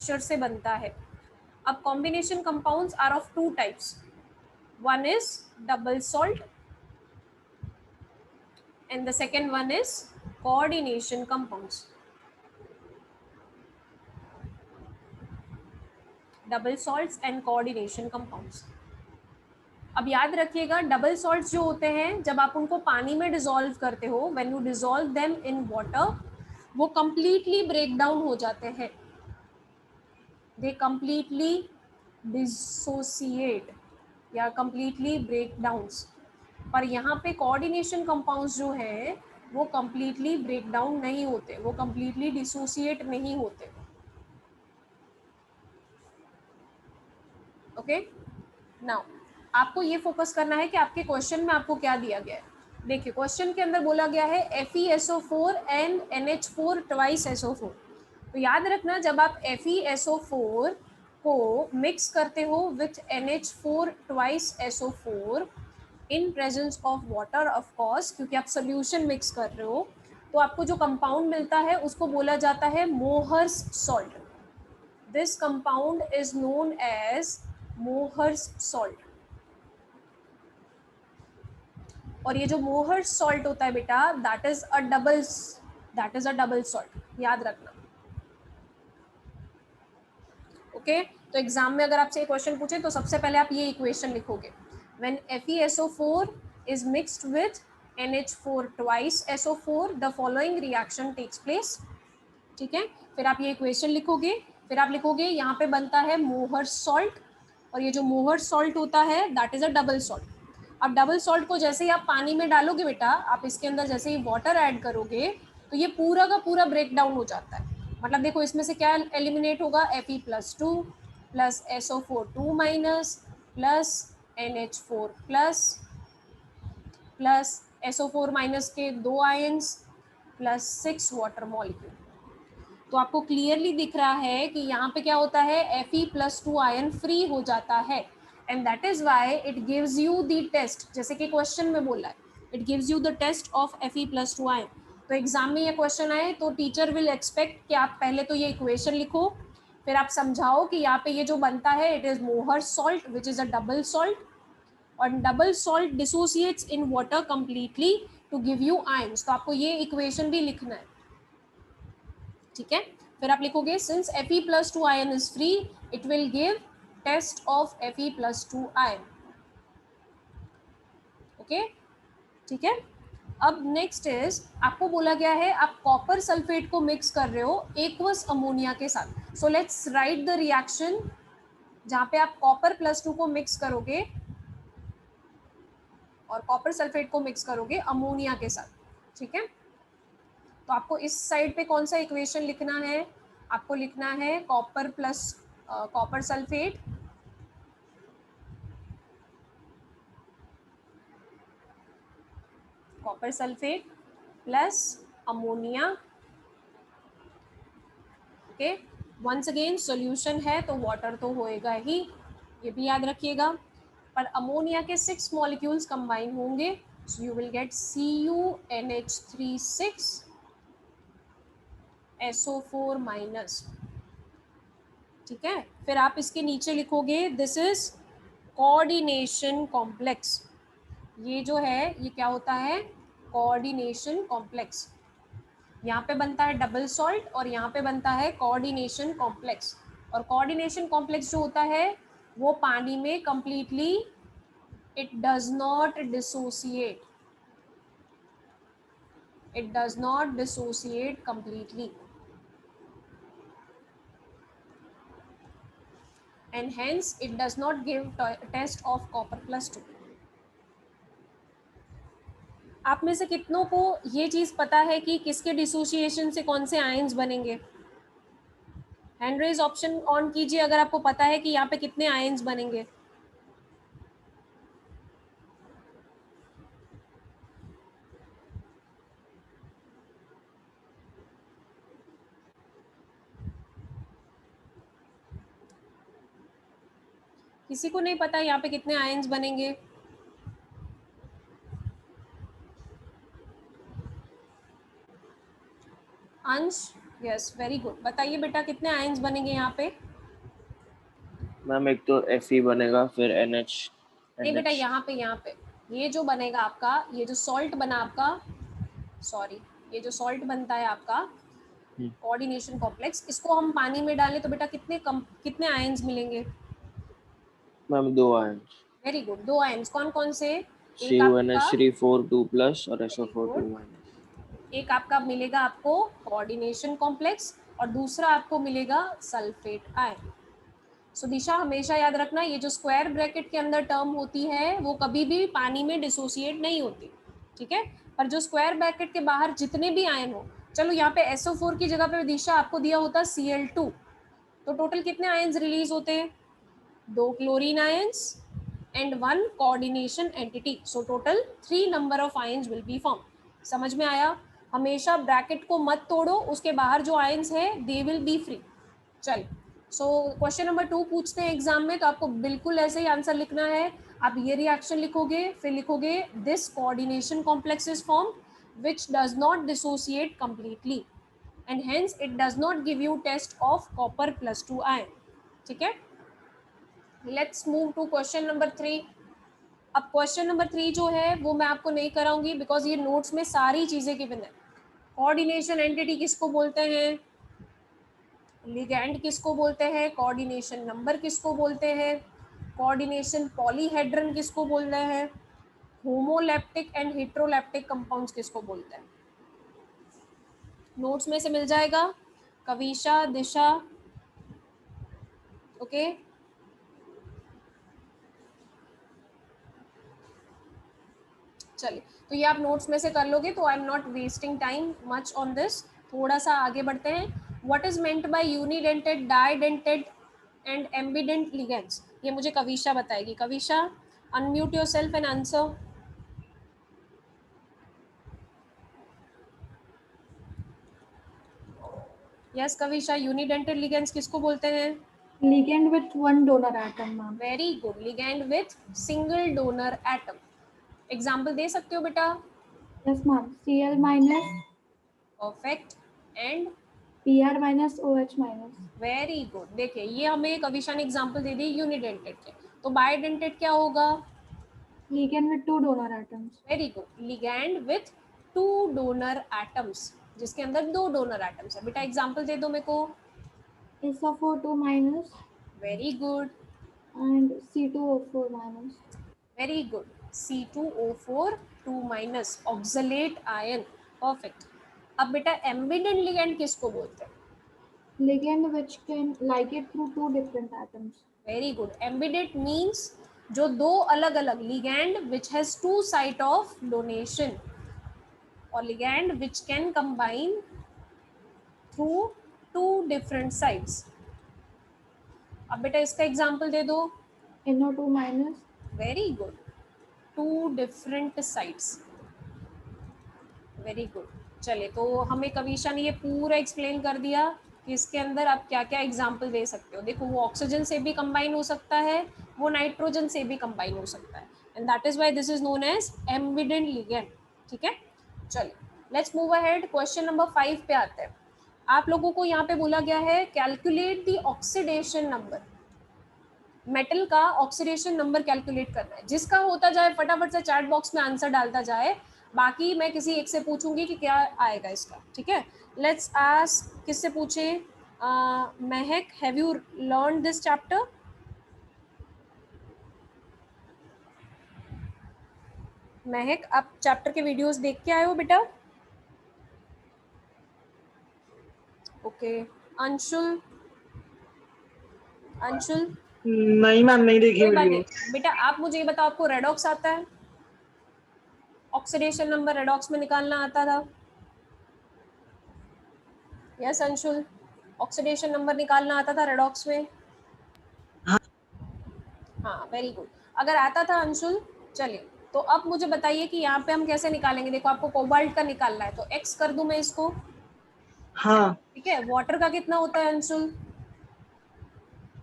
Pressure से बनता है। अब combination compounds are of two types, one is double salt and the second one is coordination compounds. Double salts and coordination compounds. अब याद रखिएगा double salts जो होते हैं जब आप उनको पानी में डिसॉल्व करते हो, when you dissolve them in water, वो कंप्लीटली ब्रेक डाउन हो जाते हैं, दे कंप्लीटली डिसोसिएट या कंप्लीटली ब्रेक डाउन्स। पर यहाँ पे कोऑर्डिनेशन कंपाउंड्स जो हैं वो कंप्लीटली ब्रेक डाउन नहीं होते, वो कंप्लीटली डिसोसिएट नहीं होते। ओके, नाउ आपको ये फोकस करना है कि आपके क्वेश्चन में आपको क्या दिया गया है। देखिए क्वेश्चन के अंदर बोला गया है FeSO4 and NH4 twice SO4। तो याद रखना जब आप FeSO4 को मिक्स करते हो with NH4 twice SO4 in presence of water, of course क्योंकि आप सोल्यूशन मिक्स कर रहे हो, तो आपको जो कंपाउंड मिलता है उसको बोला जाता है Mohr's salt. This compound is known as Mohr's salt. और ये जो मोहर्स सॉल्ट होता है बेटा, that is a double salt, याद रखना। ओके, तो एग्जाम में अगर आपसे क्वेश्चन पूछे तो सबसे पहले आप ये इक्वेशन लिखोगे, when FeSO4 is mixed with NH4 twice SO4 the following reaction takes place. ठीक है, फिर आप ये इक्वेशन लिखोगे, फिर आप लिखोगे यहाँ पे बनता है मोहर्स सॉल्ट, और ये जो मोहर्स सॉल्ट होता है that is a double salt. अब डबल सॉल्ट को जैसे ही आप पानी में डालोगे बेटा, आप इसके अंदर जैसे ही वाटर ऐड करोगे तो ये पूरा का पूरा ब्रेक डाउन हो जाता है। मतलब देखो इसमें से क्या एलिमिनेट होगा, Fe+2 plus SO4 2 minus plus NH4 plus plus SO4 minus के 2 आयंस प्लस 6 वाटर मॉलिक्यूल। तो आपको क्लियरली दिख रहा है कि यहाँ पे क्या होता है, Fe+2 आयन फ्री हो जाता है, and that is why it gives you the test, जैसे कि क्वेश्चन में बोला है, it gives you the test of Fe+2 ion. तो एग्जाम में ये क्वेश्चन आए तो टीचर विल एक्सपेक्ट कि आप पहले तो ये इक्वेशन लिखो, फिर आप समझाओ कि यहाँ पे ये जो बनता है it is Mohr salt which is a double salt, और double salt dissociates in water completely to give you ions. तो आपको ये इक्वेशन भी लिखना है। ठीक है, फिर आप लिखोगे since Fe+2 ion is free it will give test of Fe+2 ion. Okay, ठीक है। अब नेक्स्ट इज आपको बोला गया है आप कॉपर सल्फेट को मिक्स कर रहे हो एक्वस अमोनिया के साथ। सो लेट्स राइट द रिएक्शन जहां पे आप कॉपर+2 को मिक्स करोगे और कॉपर सल्फेट को मिक्स करोगे अमोनिया के साथ। ठीक है, तो आपको इस साइड पे कौन सा इक्वेशन लिखना है, आपको लिखना है copper plus copper sulphate copper sulphate plus ammonia. Okay, once again solution है तो वाटर तो होएगा ही, ये भी याद रखिएगा, पर अमोनिया के 6 मॉलिक्यूल्स कंबाइन होंगे, so you will get CuNH3 6 SO4 minus. ठीक है, फिर आप इसके नीचे लिखोगे दिस इज कोऑर्डिनेशन कॉम्प्लेक्स। ये जो है ये क्या होता है, कोऑर्डिनेशन कॉम्प्लेक्स। यहाँ पे बनता है डबल सॉल्ट और यहाँ पे बनता है कोऑर्डिनेशन कॉम्प्लेक्स। और कोऑर्डिनेशन कॉम्प्लेक्स जो होता है वो पानी में completely it does not dissociate, it does not dissociate completely, and hence it does not give test of copper+2। आप में से कितनों को ये चीज पता है कि किसके डिसोसिएशन से कौन से आयंस बनेंगे? हैंड रेज ऑप्शन ऑन कीजिए अगर आपको पता है कि यहाँ पे कितने आयंस बनेंगे। किसी को नहीं पता यहाँ पे कितने आयंस बनेंगे? अंश, यस, वेरी गुड। बताइए बेटा कितने आयंस बनेंगे यहाँ पे? मैम एक तो Fe बनेगा, फिर NH नहीं बेटा, NH यहाँ पे ये जो बनेगा आपका, ये जो सॉल्ट बना आपका, सॉरी, ये जो सॉल्ट बनता है आपका कोऑर्डिनेशन कॉम्प्लेक्स, इसको हम पानी में डालें तो बेटा कितने आयंस मिलेंगे? Ma'am 2 ions, very good, 2 ions. कौन कौन से? एक आपका, CuNH3 4 2+ और वेरी SO4 गुड, 2-। एक आपका मिलेगा आपको कोऑर्डिनेशन कॉम्प्लेक्स और दूसरा आपको मिलेगा सल्फेट आयन। सो दिशा हमेशा याद रखना, ये जो स्क्वायर ब्रैकेट के अंदर टर्म होती है वो कभी भी पानी में डिसोसिएट नहीं होती, ठीक है? पर जो स्क्वायर ब्रैकेट के बाहर जितने भी आयन हो, चलो यहाँ पे SO4 की जगह पे दिशा आपको दिया होता Cl2, तो टोटल कितने आयंस रिलीज होते हैं? 2 chlorine ions and 1 coordination entity, so total 3 number of ions will be form. समझ में आया? हमेशा ब्रैकेट को मत तोड़ो, उसके बाहर जो आयंस है दे विल बी फ्री। चल, सो क्वेश्चन नंबर 2 पूछते हैं एग्जाम में, तो आपको बिल्कुल ऐसे ही आंसर लिखना है। आप ये रिएक्शन लिखोगे, फिर लिखोगे this coordination complex is form which does not dissociate completely and hence it does not give you test of copper plus 2 ion, ठीक है? Let's move to question number 3। अब क्वेश्चन नंबर 3 जो है वो मैं आपको नहीं कराऊंगी बिकॉज ये नोट्स में सारी चीजें गिवन है। कोऑर्डिनेशन एंटिटी किसको बोलते हैं, लिगैंड किसको बोलते हैं, कोऑर्डिनेशन नंबर किसको बोलते हैं, कोऑर्डिनेशन पॉलीहेड्रन किसको बोलते हैं, होमोलैप्टिक एंड हेट्रोलैप्टिक कंपाउंड्स किसको बोलते हैं। नोट्स में से मिल जाएगा, कविशा, दिशा, ओके? चलिए, तो ये आप नोट्स में से कर लोगे, तो I am not wasting time much on this. थोड़ा सा आगे बढ़ते हैं। What is meant by unidentate, didentate and ambidentate ligands? ये मुझे कविशा बताएगी। Kavisha, unmute yourself and answer. Yes Kavisha, unidentate ligands किसको बोलते हैं? Ligand with one donor atom, ma'am. Very good, ligand with single donor atom. Example दे सकते हो बेटा? Yes, ma'am. Cl minus, perfect, and Pr minus, OH minus. Very good. देखिए ये हमें कविशा ने एग्जाम्पल दे दी यूनिडेंटेड के, तो बाइडेंटेड क्या होगा? Ligand with two donor atoms. Very good, ligand with 2 donor atoms, जिसके अंदर 2 डोनर एटम्स है। बेटा एग्जांपल दे दो मेरे को। SO4 2 minus very good, and C2O4 minus. Very good, C2O4 2 minus, oxalate ion, perfect. अब बेटा एम्बिडेंट लिगैंड किसको बोलते हैं? Ligand which can ligate through two different atoms. Very good, ambidentate means जो 2 अलग अलग, ligand which has 2 site of donation और ligand which can combine through 2 different sites. अब बेटा इसका एग्जांपल दे दो। NO2 minus. Very good, 2 different sites, very good. चलिए, तो हमें कविशा ने ये पूरा एक्सप्लेन कर दिया कि इसके अंदर आप क्या क्या एग्जाम्पल दे सकते हो। देखो वो ऑक्सीजन से भी कंबाइन हो सकता है, वो नाइट्रोजन से भी कंबाइन हो सकता है, and that is why this is known as ambidentate ligand, ठीक है? चलिए, let's move ahead. Question number 5 पे आते हैं। आप लोगों को यहाँ पे बोला गया है calculate the oxidation number, metal का ऑक्सीडेशन नंबर कैलकुलेट करना है। जिसका होता जाए फटाफट से चैट बॉक्स में आंसर डालता जाए, बाकी मैं किसी एक से पूछूंगी कि क्या आएगा इसका, ठीक है? लेट्स आस्क, किससे पूछे? महक, have you learn this chapter? महक, आप चैप्टर के वीडियोस देख के आए हो बेटा? ओके, अंशुल, अंशुल? नहीं मैम, नहीं देखी कोई बात वीडियो। नहीं बेटा, आप मुझे ये बताओ, आपको रेडॉक्स आता है? ऑक्सीडेशन नंबर रेडॉक्स में निकालना आता था? यस अंशुल, ऑक्सीडेशन नंबर निकालना आता था रेडॉक्स में? हाँ। हाँ, वेरी गुड, अगर आता था अंशुल। चलिए, तो अब मुझे बताइए कि यहाँ पे हम कैसे निकालेंगे। देखो आपको कोबाल्ट का निकालना है, तो एक्स कर दूं मैं इसको? हाँ। ठीक है, वाटर का कितना होता है अंशुल?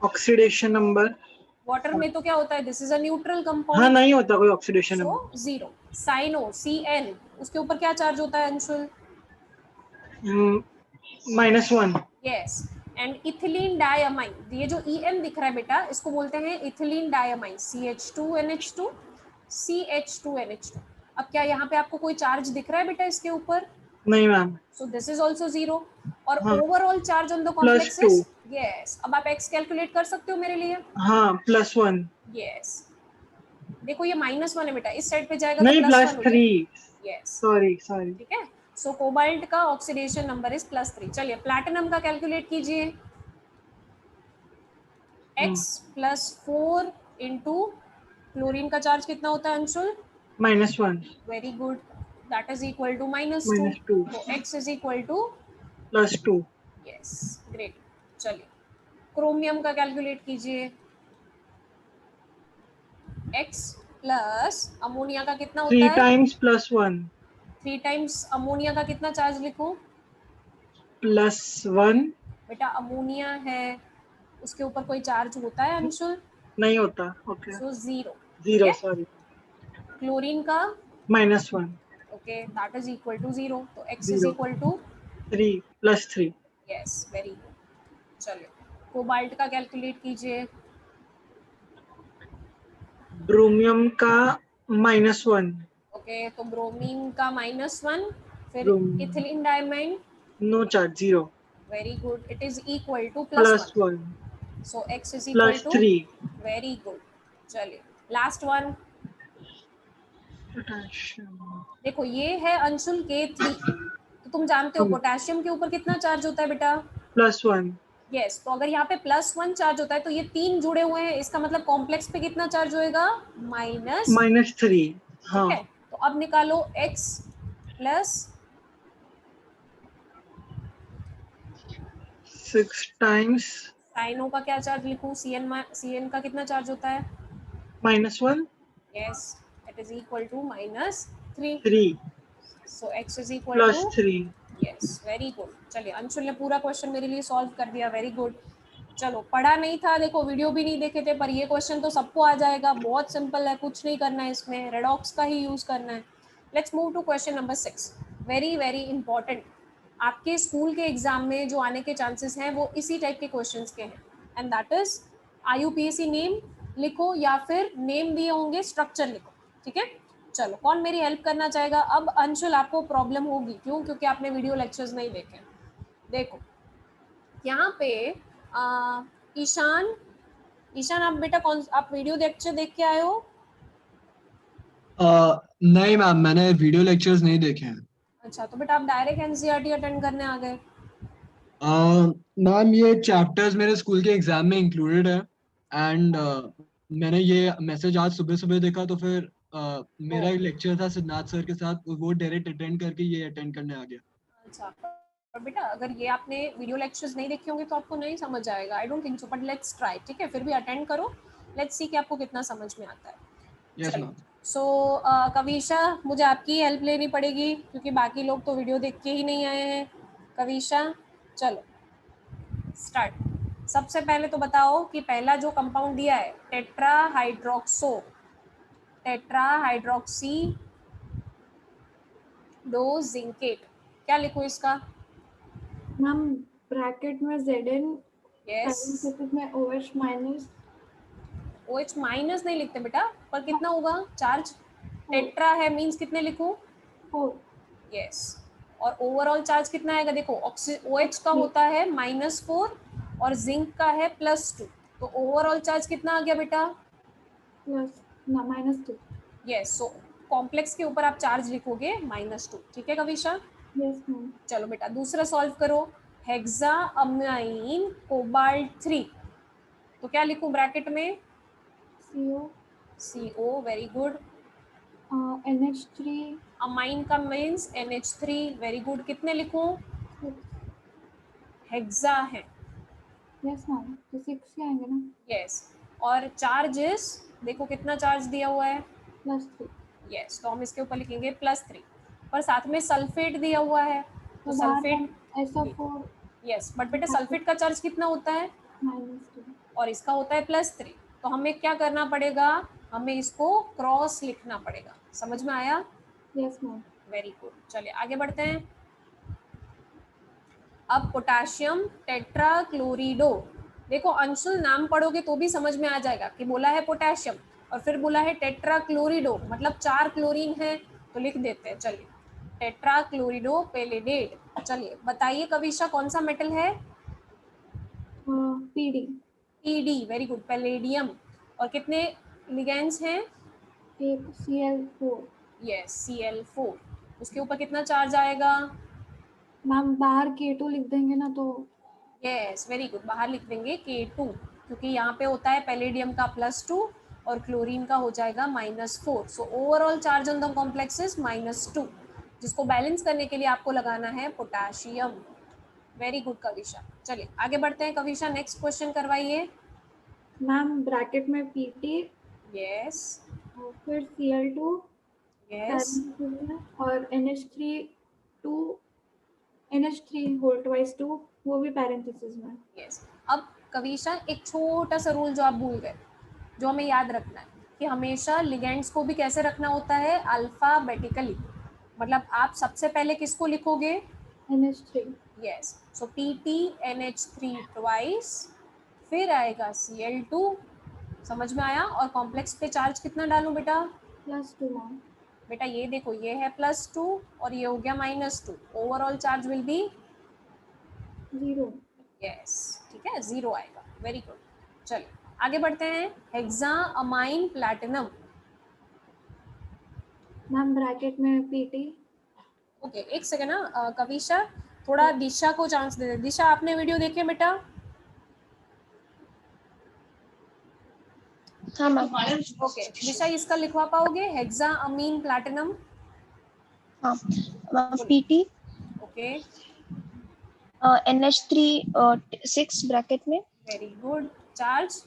ऑक्सीडेशन नंबर, वाटर में तो क्या होता है, दिस इज अ न्यूट्रल हाँ कंपाउंड, नहीं होता कोई oxidation so number. 0। Cyano, Cn, उसके ऊपर क्या चार्ज होता है Anshul? -1. Yes. And ethylene diamine, ये जो EN दिख रहा है बेटा, इसको बोलते हैं इथिलीन डायमाइन, CH2NH2 CH2NH2. अब क्या यहाँ पे आपको कोई चार्ज दिख रहा है बेटा इसके ऊपर? नहीं ma'am. So this is also 0. और हाँ. Overall charge on the complex +2. Is, yes. अब आप x कैलकुलेट कर सकते हो मेरे लिए? हाँ, +1. यस. देखो ये -1 है बेटा, इस साइड पे जाएगा तो नहीं, +1 हो जाएगा. +3. यस. सॉरी. ठीक है. सो कोबाल्ट का ऑक्सीडेशन नंबर इज +3. चलिए प्लैटिनम का कैलकुलेट कीजिए. x +4 इंटू क्लोरीन का चार्ज कितना होता है Anshul? -1. Very good. That is equal to -2. -2. तो x is equal to, +2. Yes, great. चलिए क्रोमियम का कैलकुलेट कीजिए. x प्लस अमोनिया का कितना होता 3 है? टाइम्स +1. 3 टाइम्स अमोनिया का कितना चार्ज लिखूं? +1. बेटा अमोनिया है, उसके ऊपर कोई चार्ज होता है अंशुल? नहीं होता. ओके. सो 0. 0. सॉरी. क्लोरीन का, -1. Okay, that is equal to 0. तो x is 0. Equal to, 3 +3. Yes, very good. चलिए कोबाल्ट का कैलकुलेट कीजिए. ब्रोमियम का -1. ओके, तो ब्रोमीन का -1. फिर bromine. Ethylene diamine, no charge. 0. Very good. It is equal to +1. +1. So x is equal to, +3. Very good. चलिए last one. Potassium. देखो ये है अंशुल K3. तो तुम जानते हो पोटेशियम के ऊपर कितना चार्ज होता है बेटा? +1. यस. तो अगर यहाँ पे +1 चार्ज होता है तो ये 3 जुड़े हुए हैं, इसका मतलब कॉम्प्लेक्स पे कितना चार्ज होएगा? -. -3. हाँ. ठीक है. तो अब निकालो x प्लस 6 टाइम्स साइनो का क्या चार्ज लिखूं? CN का कितना चार्ज होता है? -1. Yes, it is equal to -3. 3 so x is equal to, +3. Yes, very good. चलिए अंशुल ने पूरा क्वेश्चन मेरे लिए सॉल्व कर दिया. Very good. चलो पढ़ा नहीं था, देखो वीडियो भी नहीं देखे थे, पर ये क्वेश्चन तो सबको आ जाएगा. बहुत सिंपल है, कुछ नहीं करना है इसमें, रेडॉक्स का ही यूज करना है. Let's move to question number 6. Very very important. आपके स्कूल के एग्जाम में जो आने के चांसेस हैं वो इसी टाइप के क्वेश्चंस के हैं. And that is IUPAC name लिखो या फिर नेम दिए होंगे, स्ट्रक्चर लिखो. ठीक है. चलो कौन मेरी हेल्प करना चाहेगा? अब अंशुल आपको प्रॉब्लम होगी, क्यों? क्योंकि आपने वीडियो लेक्चर्स नहीं देखे. देखो यहाँ पे ईशान, ईशान आप बेटा आप वीडियो लेक्चर देख के आए हो? नहीं मैम, मैंने वीडियो लेक्चर्स नहीं देखे हैं. अच्छा, तो बेटा आप डायरेक्ट NCERT अटेंड करने आ गए? मैम ये चैप्टर्स मेरे स्कूल के एग्जाम में इंक्लूडेड है एंड मैंने ये मैसेज आज सुबह सुबह देखा तो फिर मेरा एक लेक्चर था सिद्धार्थ सर के साथ, वो डायरेक्ट अटेंड करके ये अटेंड करने आ गया. अच्छा, और बेटा अगर ये आपने वीडियो लेक्चर्स नहीं देखे होंगे तो आपको नहीं समझ आएगा. I don't think so, but let's try. ठीक है, फिर भी अटेंड करो. लेट्स सी कि आपको कितना समझ में आता है. यस चलिए. मैम. सो कविशा, मुझे आपकी हेल्प लेनी पड़ेगी क्योंकि बाकी लोग तो वीडियो देख के ही नहीं आए हैं. कविशा चलो स्टार्ट. सबसे पहले तो बताओ कि पहला जो कंपाउंड दिया है टेट्राहाइड्रोक्सी डोजिंकेट, क्या लिखूं इसका? मैम ब्रैकेट में Zn, यस. पैरेंथेसिस में OH माइनस. OH माइनस नहीं लिखते बेटा, पर कितना होगा चार्ज? टेट्रा है मींस कितने लिखूं? 4. यस. और ओवरऑल चार्ज कितना आएगा? देखो OH का होता है -4 और जिंक का है +2. तो ओवरऑल चार्ज कितना आ गया बेटा? -2. यस. सो कॉम्प्लेक्स के ऊपर आप चार्ज लिखोगे -2. ठीक है कविशा? Yes ma'am. चलो बेटा दूसरा सॉल्व करो. हेक्साअमाइन कोबाल्ट 3, तो क्या लिखूं ब्रैकेट में? CO, very good. NH3. Amine का मीन्स NH3, वेरी गुड. कितने लिखूं? हेक्सा है. यस मैम, तो 6 ही आएंगे ना. यस. और चार्जेस देखो कितना चार्ज दिया हुआ है? +3. यस. तो हम इसके ऊपर लिखेंगे +3, पर साथ में सल्फेट दिया हुआ है. तो सल्फेट, SO4 यस, बट बेटा सल्फेट का चार्ज कितना होता है? -2. और इसका होता है +3. तो हमें क्या करना पड़ेगा? हमें इसको क्रॉस लिखना पड़ेगा. समझ में आया? Yes ma'am. Very good. चलिए आगे बढ़ते हैं. अब पोटाशियम टेट्राक्लोरिडो, देखो अंशुल नाम पढ़ोगे तो भी समझ में आ जाएगा कि बोला है पोटेशियम और फिर बोला है टेट्राक्लोरिडो, मतलब 4 क्लोरीन है, तो लिख देते हैं। चलिए टेट्राक्लोरिडो पैलेडेट। चलिए बताइए कविशा कौन सा मेटल है? PD. PD, very good, palladium. और कितने लिगेंड्स हैं? एक Cl4. Yes, Cl4। उसके ऊपर कितना चार्ज आएगा? मैम बाहर K2 लिख देंगे ना तो यस, वेरी गुड, बाहर लिख देंगे K2, क्योंकि यहाँ पे होता है पैलेडियम का +2 और क्लोरीन का हो जाएगा -4। So overall charge on the complex is -2, जिसको बैलेंस करने के लिए आपको लगाना है पोटाशियम। Very good Kavisha. चलिए आगे बढ़ते हैं कविशा, नेक्स्ट क्वेश्चन करवाइए। मैम ब्रैकेट में PT यस और फिर Cl2 यस parentheses में और NH3 होल ट्वाइस 2 वो भी पैरेंथेसिस में। यस। अब कविशा एक छोटा सा रूल जो आप भूल गए, जो हमें याद रखना है कि हमेशा लिगेंड्स को भी कैसे रखना होता है? अल्फाबेटिकली। मतलब आप सबसे पहले किसको लिखोगे? NH3 यस, सो PT NH3 ट्वाइस, फिर आएगा Cl2, समझ में आया? और कॉम्प्लेक्स पे चार्ज कितना डालूं बेटा? +2 मैम। बेटा ये देखो, ये है +2 और ये हो गया -2, overall charge will be 0। Yes, ठीक है, 0 आएगा। Very good. चलिए आगे बढ़ते हैं। हेक्साअमाइन प्लैटिनम। मैम ब्रैकेट में PT ओके, एक सेकेंड ना कविशा, थोड़ा दिशा को चांस दे दे। दिशा आपने वीडियो देखे बेटा? हाँ मैम। ओके दिशा, इसका लिखवा पाओगे हेक्साअमीन प्लैटिनम? हाँ ma'am, PT okay, NH3 6 bracket में, वेरी गुड। चार्ज?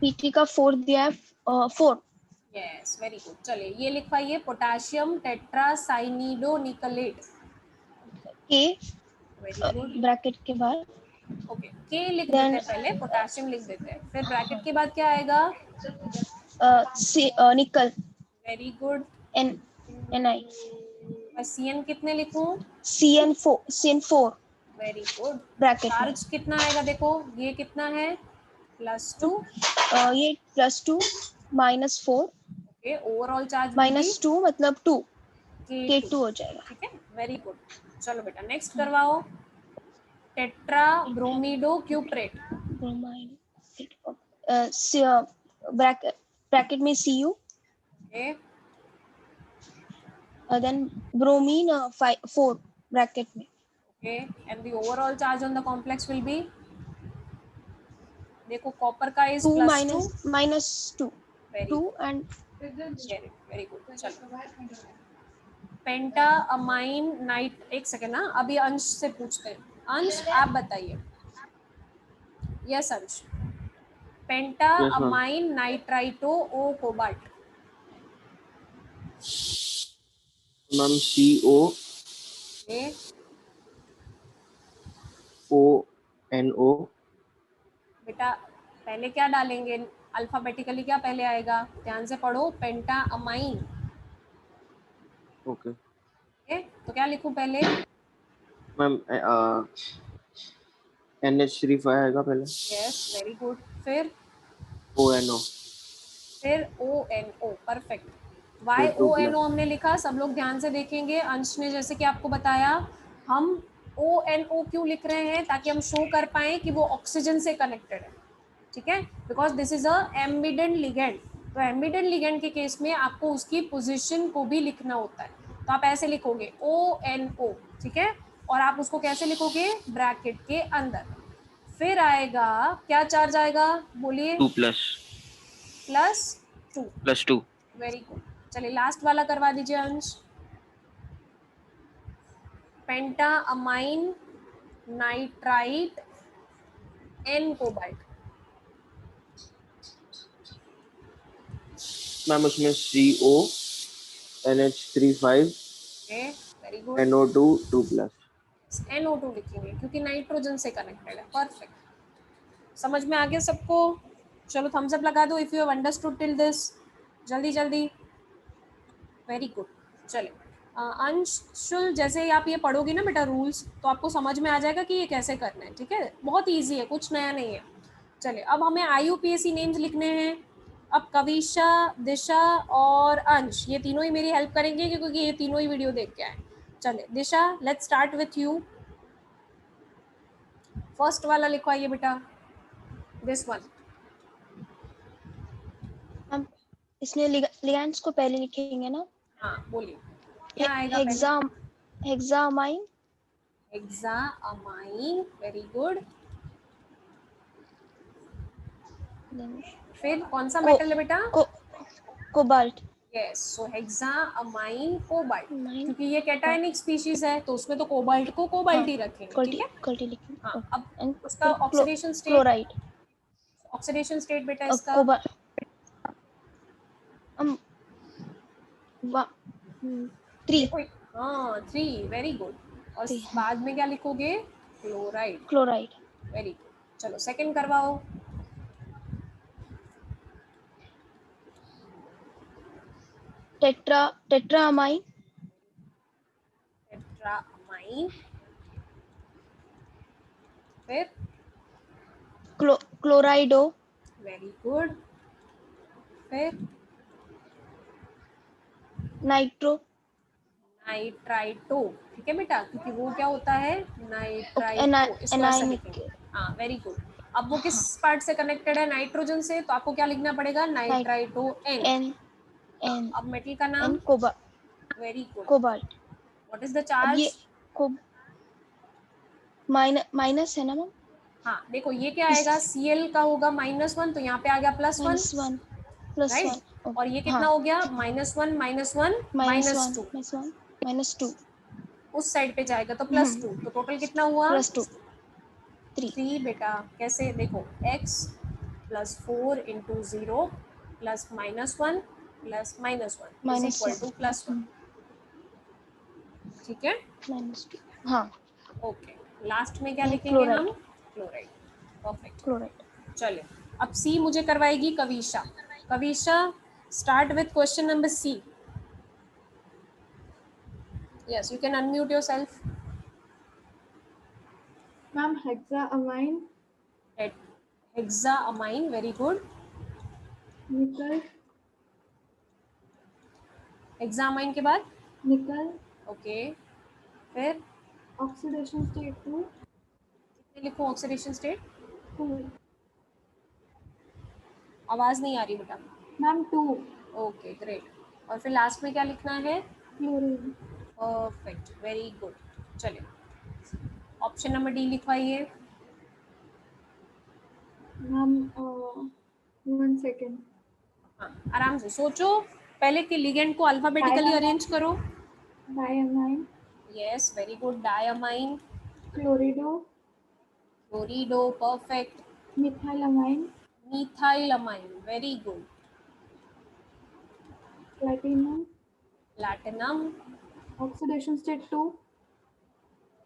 PT का 4 दिया है, 4। Yes, very good. चलिए ये लिखवाइए potassium tetracyanido nickelate. K very good. Bracket के बाद, ओके, के लिख देते हैं पहले, पोटेशियम लिख देते हैं, फिर ब्रैकेट के बाद क्या आएगा? निकल वेरी गुड। Ni, मैं CN कितने लिखूं? CN4 very good. ब्रैकेट में। चार्ज कितना आएगा देखो, ये कितना है? +2। ये +2 -4, ओके, ओवरऑल चार्ज -2 मतलब 2, K2, K2 हो जाएगा। ठीक है, वेरी गुड। चलो बेटा नेक्स्ट करवाओ। Tetrabromido cuprate. Bromide bracket में Cu, okay, then bromine 4 bracket में, okay, and the overall charge on the complex will be, देखो कॉपर का is 2 +2। -2 very 2 good, and very good. चलो पेंटा अमाइन नाइट, एक सेकेंड ना, अभी अंश से पूछते हैं। अंश आप बताइए। Yes Ansh, penta Yes, ma'am. Amine nitrito O cobalt. Ma'am COONO बेटा पहले क्या डालेंगे? अल्फाबेटिकली क्या पहले आएगा? ध्यान से पढ़ो, पेंटा अमाइन। ओके तो क्या लिखूं पहले? मैम NH3 आएगा पहले, यस, वेरी गुड। फिर ONO फिर ONO, परफेक्ट। फिर 2 YONO हमने लिखा, सब लोग ध्यान से देखेंगे। अंश ने जैसे कि आपको बताया, हम ONO क्यों लिख रहे हैं? ताकि हम शो कर पाए कि वो ऑक्सीजन से कनेक्टेड है, ठीक है, because this is a ambient ligand. तो एम्बिडेंट लिगेंड के केस में आपको उसकी पोजीशन को भी लिखना होता है, तो आप ऐसे लिखोगे ONO, ठीक है, और आप उसको कैसे लिखोगे? ब्रैकेट के अंदर। फिर आएगा क्या चार्ज आएगा? बोलिए। 2 +2। Very good. चलिए लास्ट वाला करवा दीजिए Ansh. Pentaammine nitrite N cobalt. Ma'am उसमें CO NH3 okay, very good. NO2 2 NO2 लिखेंगे क्योंकि नाइट्रोजन से कनेक्टेड है। परफेक्ट, समझ में आ गया सबको? चलो थम्स अप लगा दो if you have understood till this, जल्दी जल्दी। Very good. चलिए अंशुल, जैसे ही आप ये पढ़ोगे ना बेटा रूल्स, तो आपको समझ में आ जाएगा कि ये कैसे करना है, ठीक है? बहुत इजी है, कुछ नया नहीं है। चलिए, अब हमें IUPAC नेम्स लिखने हैं। अब कविशा, दिशा और अंश, ये तीनों ही मेरी हेल्प करेंगे क्योंकि ये तीनों ही वीडियो देख के आए। चलिए Disha, let's start with you. First वाला लिखवाइए बेटा, दिस वन। हम इसमें लिगेंड्स को पहले लिखेंगे ना। हाँ बोलिए, क्या आएगा पहले? हेक्सामाइन, हेक्सामाइन, वेरी गुड। फिर कौन सा मेटल है बेटा? कोबाल्ट, यस, सो हेक्सामाइन कोबाल्ट, Amine, क्योंकि ये कैटायनिक स्पीशीज है तो उसमें तो कोबाल्ट को कोबाल्ट ही रखेंगे, ठीक है? क्वालिटी लिखेंगे। हाँ, अब एंड उसका oxidation state, chloride, oxidation state बेटा इसका कोबाल्ट 3, देखो, हाँ 3, वेरी गुड। और बाद में क्या लिखोगे? Chloride, chloride, very good. चलो सेकंड करवाओ। टेट्रामाइन, टेट्रामाइन, फिर क्लोराइडो, वेरी गुड, फिर नाइट्रो, नाइट्राइटो, ठीक है बेटा, क्योंकि वो क्या होता है? नाइट्राइटो, इसको ऐसा एनायनिक, लिखेंगे। हाँ वेरी गुड। अब वो किस पार्ट से कनेक्टेड है? नाइट्रोजन से, तो आपको क्या लिखना पड़ेगा? Nitrito N. एन एन अब मेटल का नाम? N very good. Cobalt. What is the अब ये चार्ज? को माइनस है ना मैम? हाँ देखो, ये क्या आएगा? Cl का होगा -1, तो यहाँ पे आ गया +1, प्लस राइट? 1, और ये कितना हाँ, हो गया? -1 -1 -2, -2, उस साइड पे जाएगा तो +2, तो टोटल कितना हुआ? +2, 3, 3 बेटा। कैसे? देखो, x + 4 × 0 + -1 + -1 = +1, ठीक है? -2, हाँ, ओके, लास्ट में क्या लिखेंगे क्लोराइड, हम? Chloride, perfect. क्लोराइड। चलिए, अब सी मुझे करवाएगी Kavisha. Kavisha, start with question number C. Yes, you can unmute yourself. Ma'am, hexaamine, hexamine, very good. nickel, hexamine के बाद nickel, ओके, फिर oxidation state 2, लिखो ऑक्सीडेशन स्टेट। 2. आवाज नहीं आ रही बेटा। Ma'am, 2, okay great. और फिर लास्ट में क्या लिखना है? chlorine. Perfect, very good. चलिए, ऑप्शन नंबर डी लिखवाइए। Ma'am, 1 second. हाँ, आराम से सोचो, पहले के लिगेंड को अल्फाबेटिकली अरेंज करो। Diamine, yes, very good. Diamine, chlorido, chlorido, perfect. methylamine, methylamine, very good. platinum, platinum, oxidation state 2,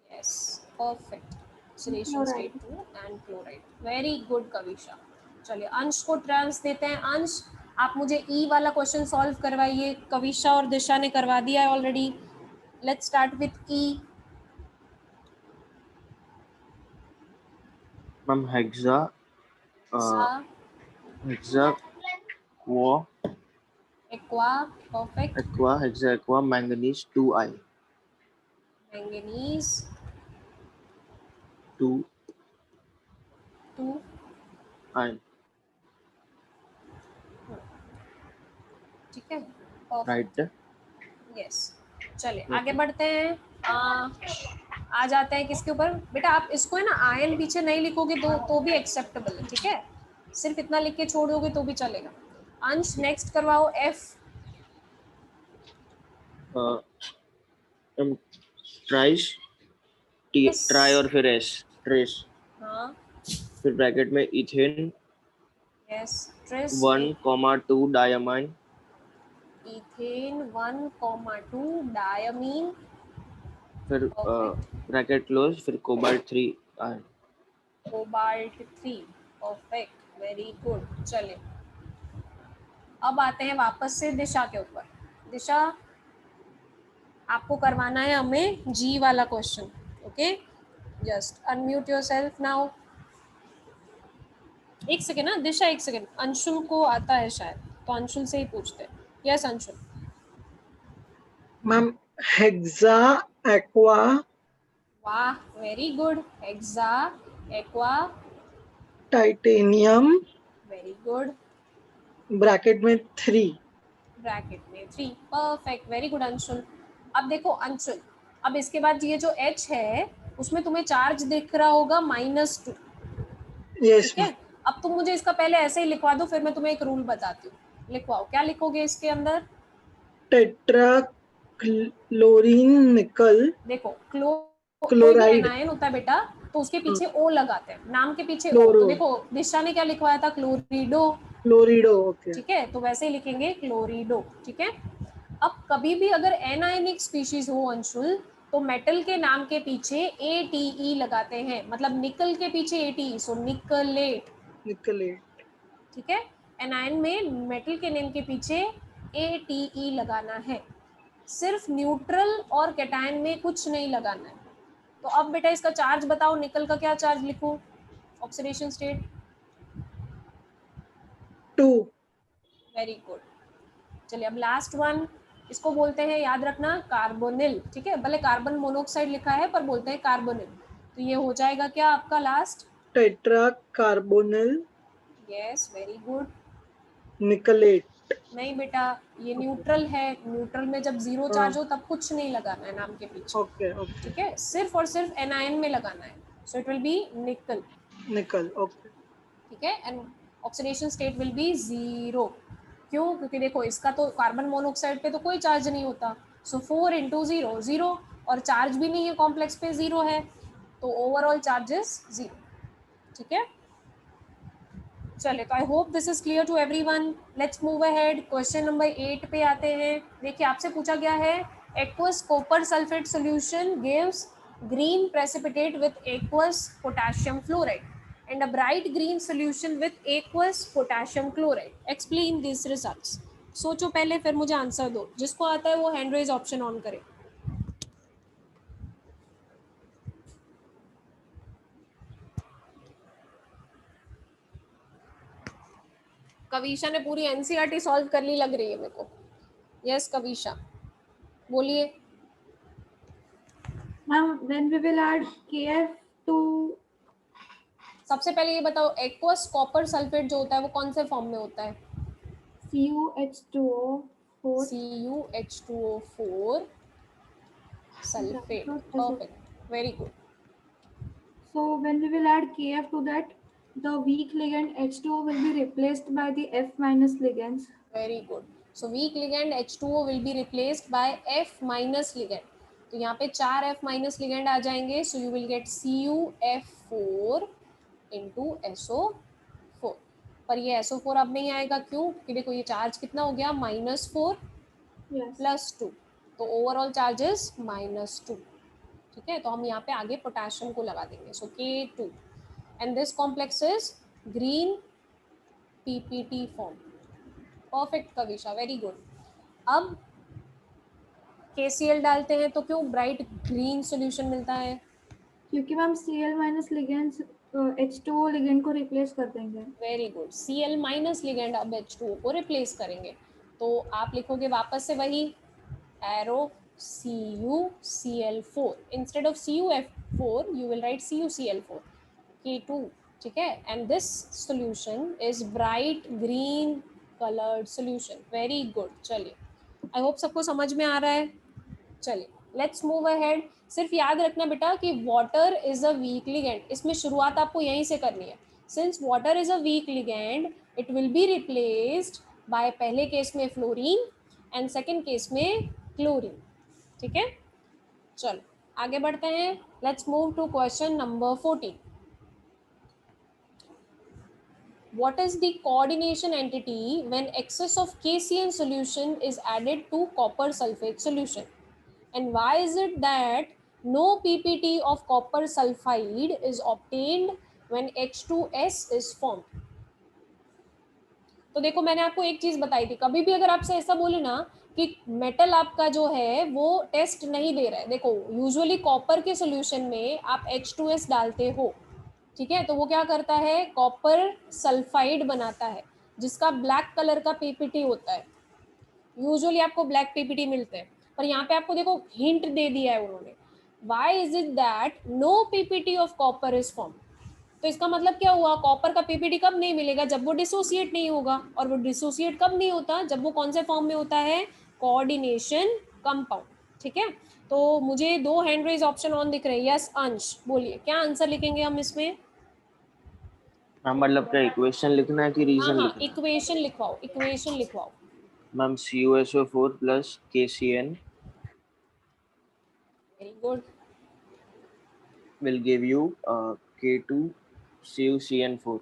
yes, perfect. Oxidation chloride. State 2 and chloride, very good Kavisha. चलिए, अंश को ट्रांस देते हैं। अंश, आप मुझे ई वाला क्वेश्चन सॉल्व करवाइए। कविशा और दिशा ने करवा दिया है already. Let's start with E. Ma'am hexa quo aqua, perfect. aqua manganese 2I manganese 2 2, iron, ठीक है, परफेक्ट। right? यस, चलिए आगे बढ़ते हैं। आ जाते हैं किसके ऊपर बेटा? आप इसको है ना आयन पीछे नहीं लिखोगे तो भी एक्सेप्टेबल है, ठीक है? सिर्फ इतना लिख के छोड़ दोगे तो भी चलेगा। अंश, नेक्स्ट करवाओ एफ। ट्राइस Yes. ट्राई और फिर एस ट्रेस, हाँ, फिर ब्रैकेट में ethane yes, trace 1,2 diamine, ethane 1,2 diamine, फिर परफेक्ट। ब्रैकेट क्लोज, फिर cobalt 3 ion. Cobalt 3, perfect, very good. चलिए, अब आते हैं वापस से दिशा के ऊपर। दिशा, आपको करवाना है हमें जी वाला question. Okay, just unmute yourself now. एक सेकेंड ना दिशा, एक सेकेंड. अंशुल को आता है शायद, तो अंशुल से ही पूछते हैं. Yes Anshul. Ma'am hexa aqua वाह, very good. Hexa aqua, titanium very good. Bracket में 3. ब्रैकेट में 3. Perfect, very good Anshul. अब देखो अंशुल, अब इसके बाद ये जो H है उसमें तुम्हें चार्ज दिख रहा होगा -2. यस ठीक है, अब तुम मुझे इसका पहले ऐसे ही लिखवा दो, फिर मैं तुम्हें एक रूल बताती हूँ. लिखवाओ, क्या लिखोगे इसके अंदर? टेट्रा क्लोरीन निकल देखो कोई भी क्लोराइड एनायन होता है बेटा, तो उसके पीछे O लगाते हैं, नाम के पीछे O. क्लोरो तो देखो दिशा ने क्या लिखवाया था? क्लोरिडो. क्लोरिडो. ओके. ठीक है, तो वैसे ही लिखेंगे क्लोरिडो. ठीक है. अब कभी भी अगर एनायनिक स्पीशीज हो अंशुल, तो मेटल के नाम के पीछे ATE लगाते हैं, मतलब निकल के पीछे ATE, सो निकलेट. निकलेट. ठीक है, एनायन में मेटल के नेम के पीछे ATE लगाना है. सिर्फ न्यूट्रल और कैटायन में कुछ नहीं लगाना है. तो अब बेटा इसका चार्ज बताओ, निकल का क्या चार्ज लिखूं? Oxidation state. 2. Very good. चलिए अब लास्ट वन, इसको बोलते हैं, याद रखना, कार्बोनिल. ठीक है, भले कार्बन मोनोऑक्साइड लिखा है पर बोलते हैं कार्बोनिल. तो ये हो जाएगा क्या आपका last? Tetra carbonyl yes, very good. निकलेट. नहीं बेटा, ये न्यूट्रल है. न्यूट्रल में जब जीरो चार्ज हो तब कुछ नहीं लगाना है नाम के पीछे. Okay okay. ठीक है, सिर्फ और सिर्फ एनायन में लगाना है. सो इट विल बी निकल. निकल. ओके. ठीक है, and oxidation state will be 0. क्यों? क्योंकि देखो इसका तो कार्बन मोनोऑक्साइड पे तो कोई चार्ज नहीं होता. सो 4 × 0 0, और चार्ज भी नहीं है कॉम्प्लेक्स पे, 0 है, तो ओवरऑल चार्जेस 0. ठीक है, चलिए, तो I hope this is clear to everyone. Let's move ahead. Question number 8 पे आते हैं. देखिए आपसे पूछा गया है, aqueous copper sulphate solution gives green precipitate with aqueous potassium fluoride and a bright green solution with aqueous potassium chloride. Explain these results. सोचो पहले, फिर मुझे आंसर दो. जिसको आता है वो हैंड रेज ऑप्शन ऑन करे. कविशा ने पूरी NCERT सॉल्व कर ली लग रही है मेरे को. यस कविशा, बोलिए. Now, when we will add Kf to सबसे पहले ये बताओ, एक्वस कॉपर सल्फेट जो होता है वो कौन से फॉर्म में होता है? CuH2O4. CuH2O4 sulphate. Perfect, very good. So when we will add Kf to that, the weak ligand H2O will be replaced by the F minus ligands. Very good. So weak ligand H2O will be replaced bye F minus ligand. तो यहाँ पे 4 F minus ligand आ जाएंगे. So you will get CuF4 into SO4. पर ये SO4 अब नहीं आएगा. क्यों? क्योंकि देखो ये चार्ज कितना हो गया, -4 Yes. +2, तो ओवरऑल चार्जेस -2. ठीक है, तो हम यहाँ पे आगे पोटेशियम को लगा देंगे. सो K2 and this complex is green PPT form. Perfect Kavisha, very good. अब KCl डालते हैं तो क्यों ब्राइट ग्रीन सॉल्यूशन मिलता है? क्योंकि ma'am Cl minus ligands H2O ligand को रिप्लेस कर देंगे. Very good. Cl minus ligand अब H2O को रिप्लेस करेंगे. तो आप लिखोगे वापस से वही arrow CuCl4 instead of CuF4 you will write CuCl4. K2. ठीक है, and this solution is bright green coloured solution. Very good. चलिए, आई होप सबको समझ में आ रहा है. चलिए लेट्स मूव अहेड. सिर्फ याद रखना बेटा कि water is a weak ligand. इसमें शुरुआत आपको यहीं से करनी है. Since water is a weak ligand, it will be replaced by पहले केस में फ्लोरीन एंड सेकेंड केस में क्लोरीन. ठीक है, चलो आगे बढ़ते हैं. Let's move to question number 14. What is the coordination entity when excess of KCN solution is added to copper sulfate solution? And why is it that no PPT of copper sulfide is obtained when H2S is formed? तो देखो मैंने आपको एक चीज बताई थी, कभी भी अगर आपसे ऐसा बोले ना कि मेटल आपका जो है वो टेस्ट नहीं दे रहा है। देखो यूजुअली कॉपर के सॉल्यूशन में आप H2S डालते हो, ठीक है, तो वो क्या करता है, कॉपर सल्फाइड बनाता है जिसका ब्लैक कलर का पीपीटी होता है। यूजुअली आपको ब्लैक पीपीटी मिलते हैं, पर यहाँ पे आपको देखो हिंट दे दिया है उन्होंने, why is it that no PPT of copper is form. तो इसका मतलब क्या हुआ, कॉपर का पीपीटी कब नहीं मिलेगा, जब वो डिसोसिएट नहीं होगा, और वो डिसोसिएट कब नहीं होता, जब वो कौन से फॉर्म में होता है, कोऑर्डिनेशन कंपाउंड, ठीक है। तो मुझे 2 हैंड रेज ऑप्शन ऑन दिख रहे हैं। यस अंश बोलिए, क्या आंसर लिखेंगे हम इसमें? हाँ मतलब क्या इक्वेशन लिखना है कि हाँ रीजन हाँ, लिखना है? इक्वेशन लिखवाओ, इक्वेशन लिखवाओ। Ma'am CuSO4 plus KCN very good. will give you K2CuCN4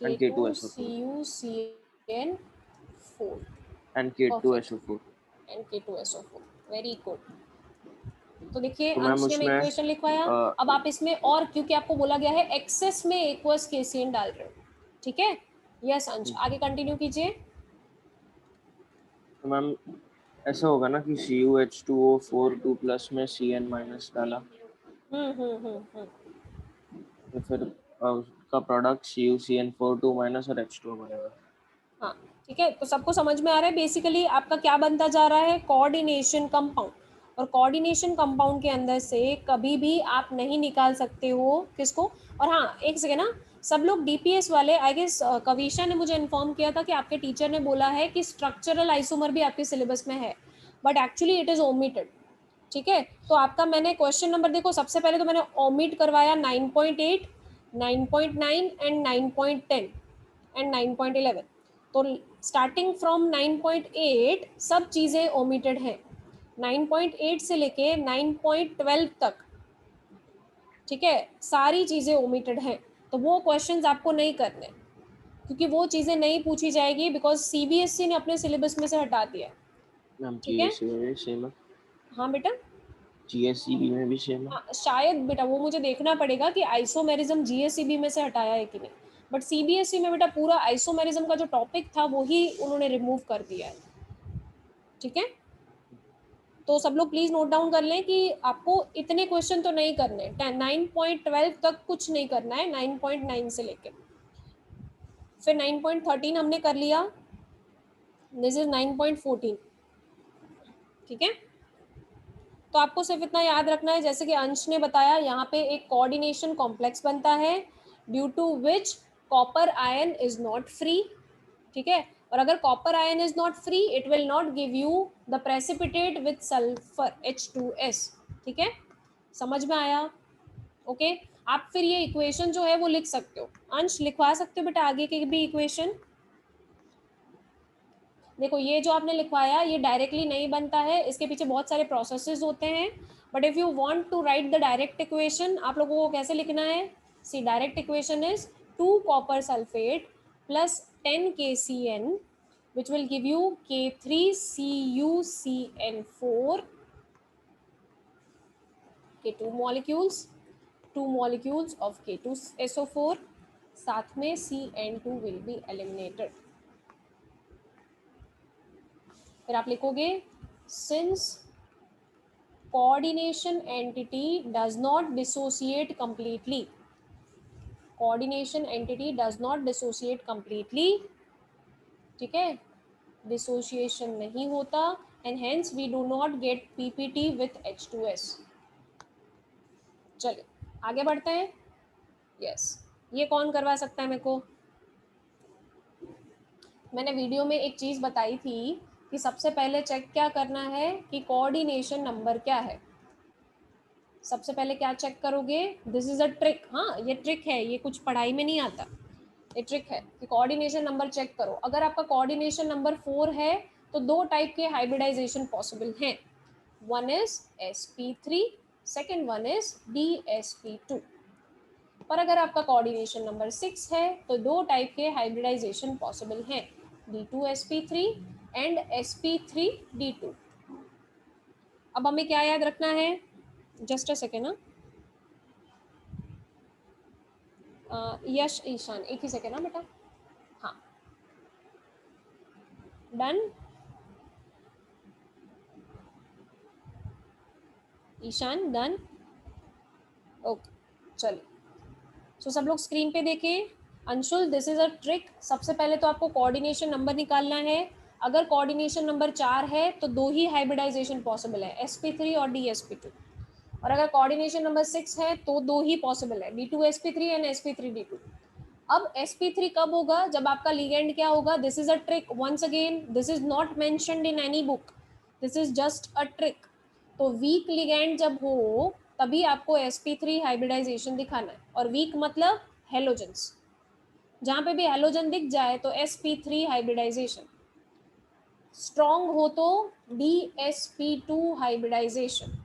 and K2SO4 K2CuCN4 and perfect, K2SO4. And K2SO4, very good. तो देखिए तो मैम अंश ने हमें उसमें इक्वेशन लिखवाया। अब आप इसमें, और क्योंकि आपको बोला गया है एक्सेस में एक्वस केसीएन डाल रहे हो, ठीक है। यस अंश, आगे कंटिन्यू कीजिए। तो मैम ऐसा होगा ना कि CuH2O4 2 प्लस में Cn माइनस डाला, हम्म। तो फिर उसका प्रोडक्ट CuCN4 2 माइनस और H2O बनेगा। हाँ ठीक है, तो सबको समझ में आ रहा है बेसिकली आपका क्या बनता जा रहा है, कोऑर्डिनेशन कंपाउंड। और कोऑर्डिनेशन कंपाउंड के अंदर से कभी भी आप नहीं निकाल सकते हो किसको। और हाँ एक सेकेंड ना, सब लोग डीपीएस वाले, आई गेस कविशा ने मुझे इन्फॉर्म किया था कि आपके टीचर ने बोला है कि स्ट्रक्चरल आइसोमर भी आपके सिलेबस में है, but actually it is omitted, ठीक है। तो आपका मैंने क्वेश्चन नंबर देखो, सबसे पहले तो मैंने ओमिट करवाया 9.8, 9.9 एंड 9.10 एंड 9.11। तो स्टार्टिंग फ्रॉम 9.8 सब चीज़ें ओमिटेड हैं, 9.8 से लेके 9.12 तक, ठीक है, सारी चीज़ें ओमिटेड हैं। तो वो क्वेश्चंस आपको नहीं करने, क्योंकि वो चीज़ें नहीं पूछी जाएगी, बिकॉज सीबीएसई ने अपने सिलेबस में से हटा दिया है, मैम ठीक है। GSE में भी सेम है, हाँ बेटा, GSEB में भी सेम है। हाँ, शायद बेटा वो मुझे देखना पड़ेगा कि आइसोमेरिज्म जीएसईबी में से हटाया है कि नहीं, बट सीबीएसई में बेटा पूरा आइसोमेरिज्म का जो टॉपिक था वही उन्होंने रिमूव कर दिया है, ठीक है। तो सब लोग प्लीज नोट डाउन कर लें कि आपको इतने क्वेश्चन तो नहीं करने, 9.12 तक कुछ नहीं करना है, 9.9 से लेके फिर 9.13 हमने कर लिया, दिस इज 9.14, ठीक है। तो आपको सिर्फ इतना याद रखना है, जैसे कि अंश ने बताया, यहाँ पे एक कोऑर्डिनेशन कॉम्प्लेक्स बनता है due to which copper ion is not free, ठीक है। और अगर copper ion is not free, it will not give you the precipitate with sulphur H2S, ठीक है, समझ में आया? ओके, आप फिर ये इक्वेशन जो है वो लिख सकते हो, अंश लिखवा सकते हो बेटा आगे की भी इक्वेशन। देखो ये जो आपने लिखवाया ये डायरेक्टली नहीं बनता है, इसके पीछे बहुत सारे प्रोसेसेस होते हैं, but if you want to write the direct equation, आप लोगों को कैसे लिखना है, see direct equation is 2 copper sulphate plus 10 KCN which will give you K3CuCN4, के 2 molecules of K2SO4, साथ में CN2 will be eliminated। फिर आप लिखोगे since coordination entity does not dissociate completely, coordination entity does not dissociate completely, ठीक है, dissociation नहीं होता, and hence we do not get PPT with H2S। चलिए आगे बढ़ते हैं। यस ये कौन करवा सकता है मेरे को, मैंने वीडियो में एक चीज बताई थी कि सबसे पहले चेक क्या करना है कि कोऑर्डिनेशन नंबर क्या है। सबसे पहले क्या चेक करोगे, दिस इज अ ट्रिक, हाँ ये ट्रिक है, ये कुछ पढ़ाई में नहीं आता, ये ट्रिक है कि कोऑर्डिनेशन नंबर चेक करो। अगर आपका कोऑर्डिनेशन नंबर 4 है तो 2 टाइप के हाइब्रिडाइजेशन पॉसिबल हैं, one is sp3, second one is dsp2। पर अगर आपका कोऑर्डिनेशन नंबर 6 है तो 2 टाइप के हाइब्रिडाइजेशन पॉसिबल हैं, d2sp3 एंड sp3d2। अब हमें क्या याद रखना है, जस्ट अ सेकेंड ना, यश ईशान एक ही सेकेंड ना बेटा, हाँ डन। ईशान डन, ओके चलिए। सो सब लोग स्क्रीन पे देखें। Anshul, this is a trick. सबसे पहले तो आपको कोऑर्डिनेशन नंबर निकालना है। अगर कोऑर्डिनेशन नंबर 4 है तो 2 ही हाइब्रिडाइजेशन पॉसिबल है, sp3 और dsp2। और अगर कोऑर्डिनेशन नंबर 6 है तो 2 ही पॉसिबल है, d2sp3 एंड sp3d2। अब sp3 कब होगा? जब आपका लिगेंड क्या होगा? This is a trick, once again this is not mentioned in any book, this is just a trick. तो वीक लिगेंड जब हो तभी आपको sp3 हाइब्रिडाइजेशन दिखाना है। और वीक मतलब हेलोजेंस, जहां पे भी हेलोजन दिख जाए तो sp3 हाइब्रिडाइजेशन। स्ट्रॉन्ग हो तो dsp2 हाइब्रिडाइजेशन।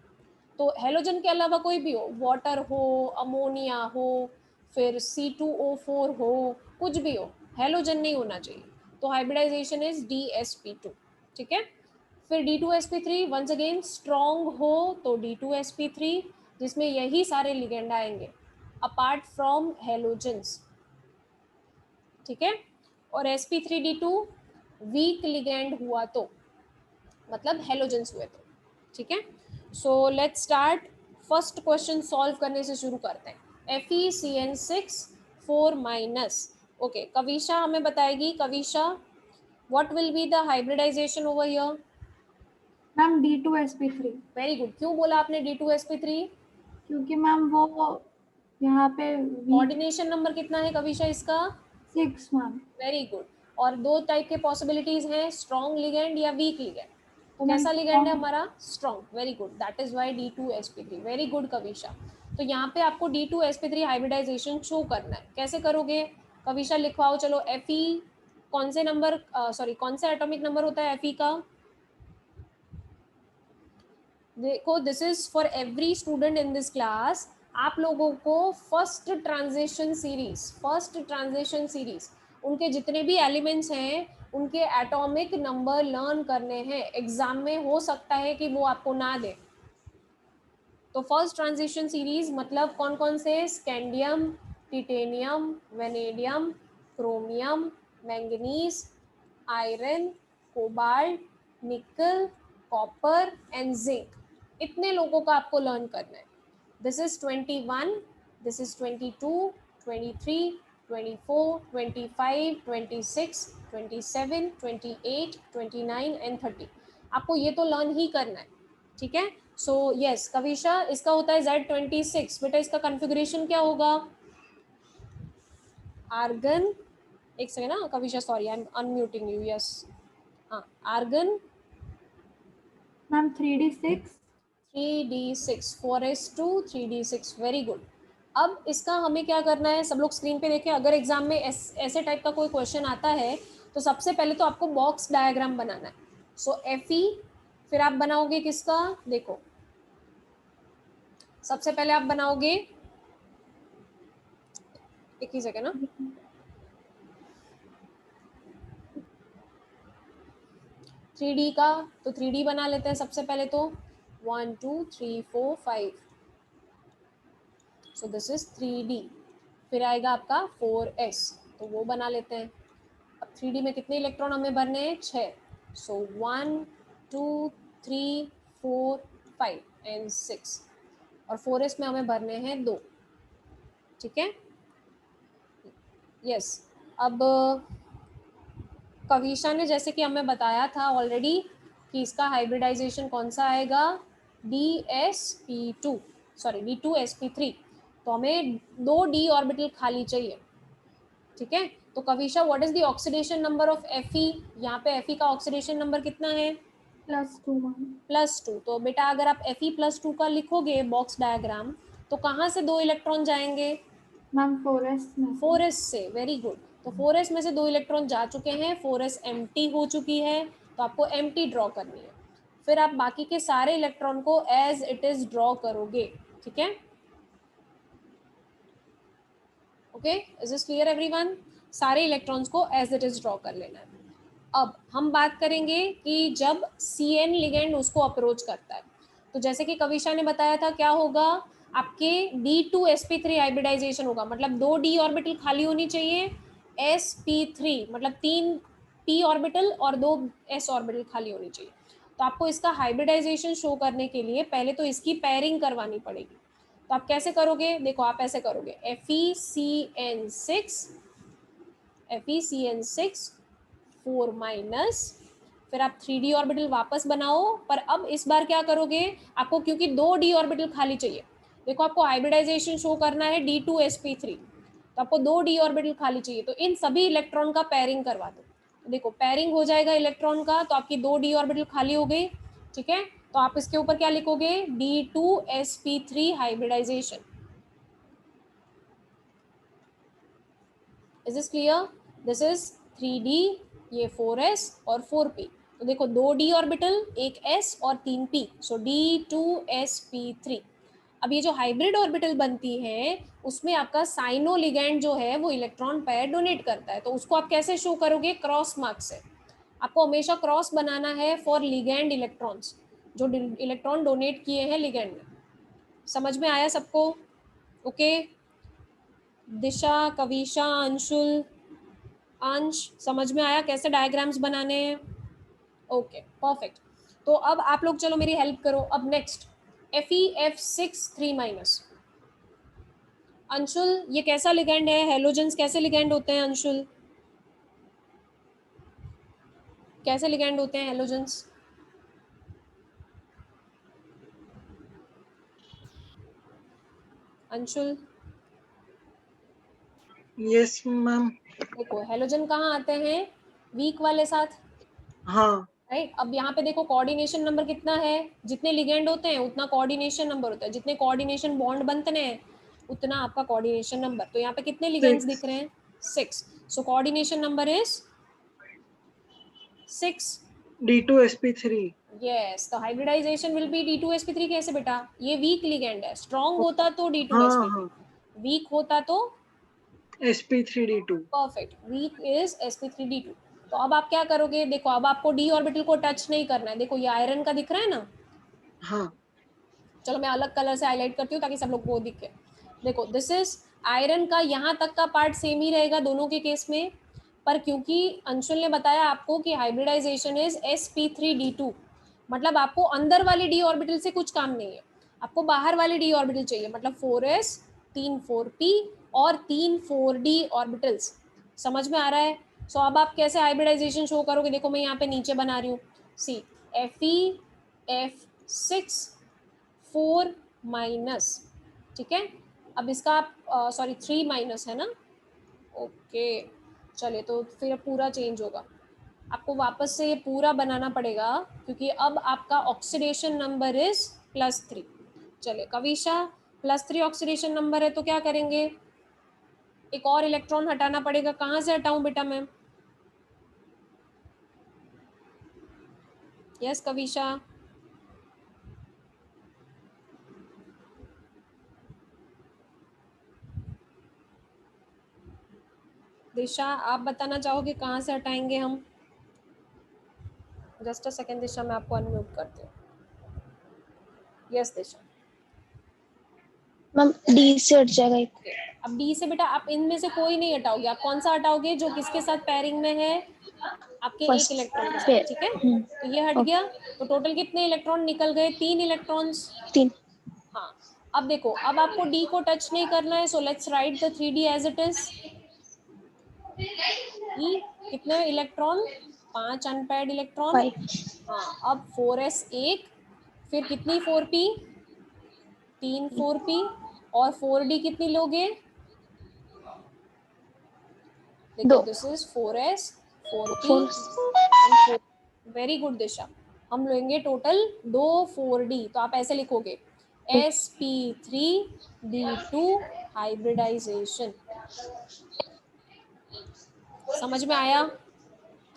तो हेलोजन के अलावा कोई भी हो, वाटर हो, अमोनिया हो, फिर C2O4 हो, कुछ भी हो, हेलोजन नहीं होना चाहिए, तो हाइब्रिडाइजेशन इज dsp2। ठीक है। फिर d2sp3 वंस अगेन स्ट्रॉन्ग हो तो d2sp3, जिसमें यही सारे लिगेंड आएंगे अपार्ट फ्रॉम हेलोजेंस। ठीक है। और sp3d2 वीक लिगेंड हुआ तो, मतलब हेलोजेंस हुए तो। ठीक है। So let's start. First question solve करने से शुरू करते हैं। FeCN6 4 minus. ओके, कविशा हमें बताएगी। Kavisha, what will be the hybridisation over here? Ma'am D2sp3, very good. क्यों बोला आपने D2sp3? क्योंकि मैम वो यहाँ पे वीक कोऑर्डिनेशन नंबर कितना है कविशा इसका? 6 मैम। Very good. और दो टाइप के पॉसिबिलिटीज हैं, स्ट्रॉन्ग लिगेंड या वीक लिगेंड। तो मैम कैसा लिगेंड है हमारा? Strong. Very good, that is why D2sp3। Very good Kavisha. तो यहाँ पे आपको D2sp3 हाइब्रिडाइजेशन शो करना है। कैसे करोगे कविशा? लिखवाओ चलो। Fe कौन से नंबर, सॉरी कौन से एटॉमिक नंबर होता है Fe का? देखो, this is for every student in this class. आप लोगों को फर्स्ट ट्रांजिशन सीरीज उनके जितने भी एलिमेंट्स हैं उनके एटॉमिक नंबर लर्न करने हैं। एग्जाम में हो सकता है कि वो आपको ना दे। तो फर्स्ट ट्रांजिशन सीरीज मतलब कौन कौन से? Scandium, titanium, vanadium, chromium, manganese, iron, cobalt, निकल, कॉपर एंड जिंक। इतने लोगों का आपको लर्न करना है। This is 21, this is 22, 23, 24, 25, 26, 27, 28, 29 and 30। आपको ये तो लर्न ही करना है। ठीक है। सो यस कविशा, इसका होता है Z26। बेटा इसका कॉन्फ़िगरेशन क्या होगा? आर्गन, एक सेकेंड ना Kavisha, sorry I am unmuting you. Yes, हाँ, argon ma'am 3d6, 3d6, 4s2 3d6। Very good. अब इसका हमें क्या करना है? सब लोग स्क्रीन पे देखें। अगर एग्जाम में ऐसे टाइप का कोई क्वेश्चन आता है तो सबसे पहले तो आपको बॉक्स डायग्राम बनाना है। सो Fe, फिर आप बनाओगे किसका? देखो, सबसे पहले आप बनाओगे, एक ही सेकेंड ना, थ्री डी का। तो 3D बना लेते हैं सबसे पहले तो। 1 2 3 4 5। So this is 3D। फिर आएगा आपका 4s, तो वो बना लेते हैं। अब 3D में कितने इलेक्ट्रॉन हमें भरने हैं? 6। सो 1 2 3 4 5 एंड 6। और 4s में हमें भरने हैं 2। ठीक है। यस। अब कविशा ने जैसे कि हमें बताया था ऑलरेडी कि इसका हाइब्रिडाइजेशन कौन सा आएगा? dsp2, sorry D2sp3। तो हमें 2 d ऑर्बिटल खाली चाहिए। ठीक है। तो Kavisha, what is the oxidation number of Fe? यहाँ पे Fe का ऑक्सीडेशन नंबर कितना है? +2 मैम। +2। तो बेटा अगर आप Fe+2 का लिखोगे बॉक्स डायग्राम, तो कहाँ से 2 इलेक्ट्रॉन जाएंगे? मैम 4s में से। 4s से। Very good. तो 4s में से 2 इलेक्ट्रॉन जा चुके हैं, 4s एम्प्टी हो चुकी है, तो आपको एम्प्टी ड्रॉ करनी है। फिर आप बाकी के सारे इलेक्ट्रॉन को एज इट इज ड्रॉ करोगे। ठीक है। Okay, is this clear everyone? सारे इलेक्ट्रॉन्स को एज इट इज ड्रॉ कर लेना है। अब हम बात करेंगे कि जब CN लिगेंड उसको अप्रोच करता है, तो जैसे कि कविशा ने बताया था, क्या होगा? आपके D2sp3 हाइब्रिडाइजेशन होगा, मतलब 2 d ऑर्बिटल खाली होनी चाहिए, sp3 मतलब 3 p ऑर्बिटल और 2 s ऑर्बिटल खाली होनी चाहिए। तो आपको इसका हाइब्रिडाइजेशन शो करने के लिए पहले तो इसकी पेयरिंग करवानी पड़ेगी। तो आप कैसे करोगे, देखो आप ऐसे करोगे FeCN6 4 माइनस, फिर आप 3d ऑर्बिटल वापस बनाओ, पर अब इस बार क्या करोगे, आपको क्योंकि 2d ऑर्बिटल खाली चाहिए, देखो आपको हाइब्रिडाइजेशन शो करना है D2sp3, तो आपको 2d ऑर्बिटल खाली चाहिए, तो इन सभी इलेक्ट्रॉन का पेयरिंग करवा दो। देखो पेयरिंग हो जाएगा इलेक्ट्रॉन का, तो आपकी 2d ऑर्बिटल खाली हो गई, ठीक है। तो आप इसके ऊपर क्या लिखोगे, D2sp3 hybridisation. Is this clear? This is 3d, ये 4s और 4p। तो देखो 2d ऑर्बिटल, एक s और 3p, सो D2sp3। अब ये जो हाइब्रिड ऑर्बिटल बनती है उसमें आपका साइनो लिगैंड जो है वो इलेक्ट्रॉन पेयर डोनेट करता है, तो उसको आप कैसे शो करोगे, क्रॉस मार्क से। आपको हमेशा क्रॉस बनाना है फॉर लिगैंड इलेक्ट्रॉन्स, जो इलेक्ट्रॉन डोनेट किए हैं लिगैंड में। समझ में आया सबको? ओके, दिशा, कविशा, अंशुल, अंश, समझ में आया कैसे डायग्राम्स बनाने हैं? Okay perfect. तो अब आप लोग चलो मेरी हेल्प करो। अब नेक्स्ट FeF6 3 माइनस। अंशुल ये कैसा लिगैंड है, हेलोजेंस कैसे लिगैंड होते हैं अंशुल, कैसे लिगैंड होते हैं हेलोजेंस? Anshul yes ma'am. देखो हेलोजन कहाँ आते हैं, वीक वाले साथ, हाँ राइट। अब यहाँ पे देखो कोऑर्डिनेशन नंबर कितना है, जितने लिगेंड होते हैं उतना कोऑर्डिनेशन नंबर होता है, जितने कोऑर्डिनेशन बॉन्ड बनते हैं उतना आपका कोऑर्डिनेशन नंबर। तो यहाँ पे कितने लिगेंड्स 6 दिख रहे हैं, 6, so coordination number is 6। D2sp3। Yes, तो हाइब्रिडाइजेशन विल बी D2sp3। कैसे बेटा, ये वीक लिगेंड है, स्ट्रॉन्ग होता तो हाँ D2sp3, हाँ वीक होता तो sp3d2। Perfect, weak is sp3d2। तो अब आप क्या करोगे, देखो अब आपको d ऑर्बिटल को टच नहीं करना है। देखो ये आयरन का दिख रहा है ना, हाँ चलो मैं अलग कलर से हाईलाइट करती हूँ ताकि सब लोग को दिखे। देखो दिस इज आयरन का, यहाँ तक का पार्ट सेम ही रहेगा दोनों के केस में, पर क्योंकि अंशुल ने बताया आपको कि हाइब्रिडाइजेशन इज sp3d2, मतलब आपको अंदर वाली d ऑर्बिटल से कुछ काम नहीं है, आपको बाहर वाली d ऑर्बिटल चाहिए, मतलब 4s 3 4p और 3 4d ऑर्बिटल्स। समझ में आ रहा है? सो अब आप कैसे हाइब्रिडाइजेशन शो करोगे, देखो मैं यहाँ पे नीचे बना रही हूँ, सी FeF6 4 माइनस, ठीक है। अब इसका आप सॉरी 3 माइनस है ना, ओके चलिए, तो फिर पूरा चेंज होगा, आपको वापस से ये पूरा बनाना पड़ेगा क्योंकि अब आपका ऑक्सीडेशन नंबर इज +3। चलिए कविशा, +3 ऑक्सीडेशन नंबर है तो क्या करेंगे, एक और इलेक्ट्रॉन हटाना पड़ेगा। कहाँ से हटाऊं बेटा मैं? यस कविशा, दिशा आप बताना चाहोगे कहाँ से हटाएंगे हम? जस्ट अ सेकेंड दिशा, मैं आपको अनम्यूट करती हूँ। यस दिशा, मैम डी से हट जाएगा एक। अब डी से बेटा आप इनमें से कोई नहीं हटाओगे, आप कौन सा हटाओगे, जो किसके साथ पेयरिंग में है, आपके एक फर्स्ट इलेक्ट्रॉन के पे साथ, ठीक है। तो ये हट गया, तो टोटल कितने इलेक्ट्रॉन निकल गए, 3 इलेक्ट्रॉन्स। 3। हाँ, अब देखो अब आपको डी को टच नहीं करना है, so let's write the 3d as it is. ई कितने इलेक्ट्रॉन, 5 अनपेयर्ड इलेक्ट्रॉन। 5। हाँ, अब 4s 1, फिर कितनी 4p, 3 4p, और 4d कितनी लोगे, देखो 2 this is 4s 4p 4। And 4, very good Disha. हम लेंगे टोटल 2 4d, तो आप ऐसे लिखोगे sp3d2 हाइब्रिडाइजेशन। समझ में आया?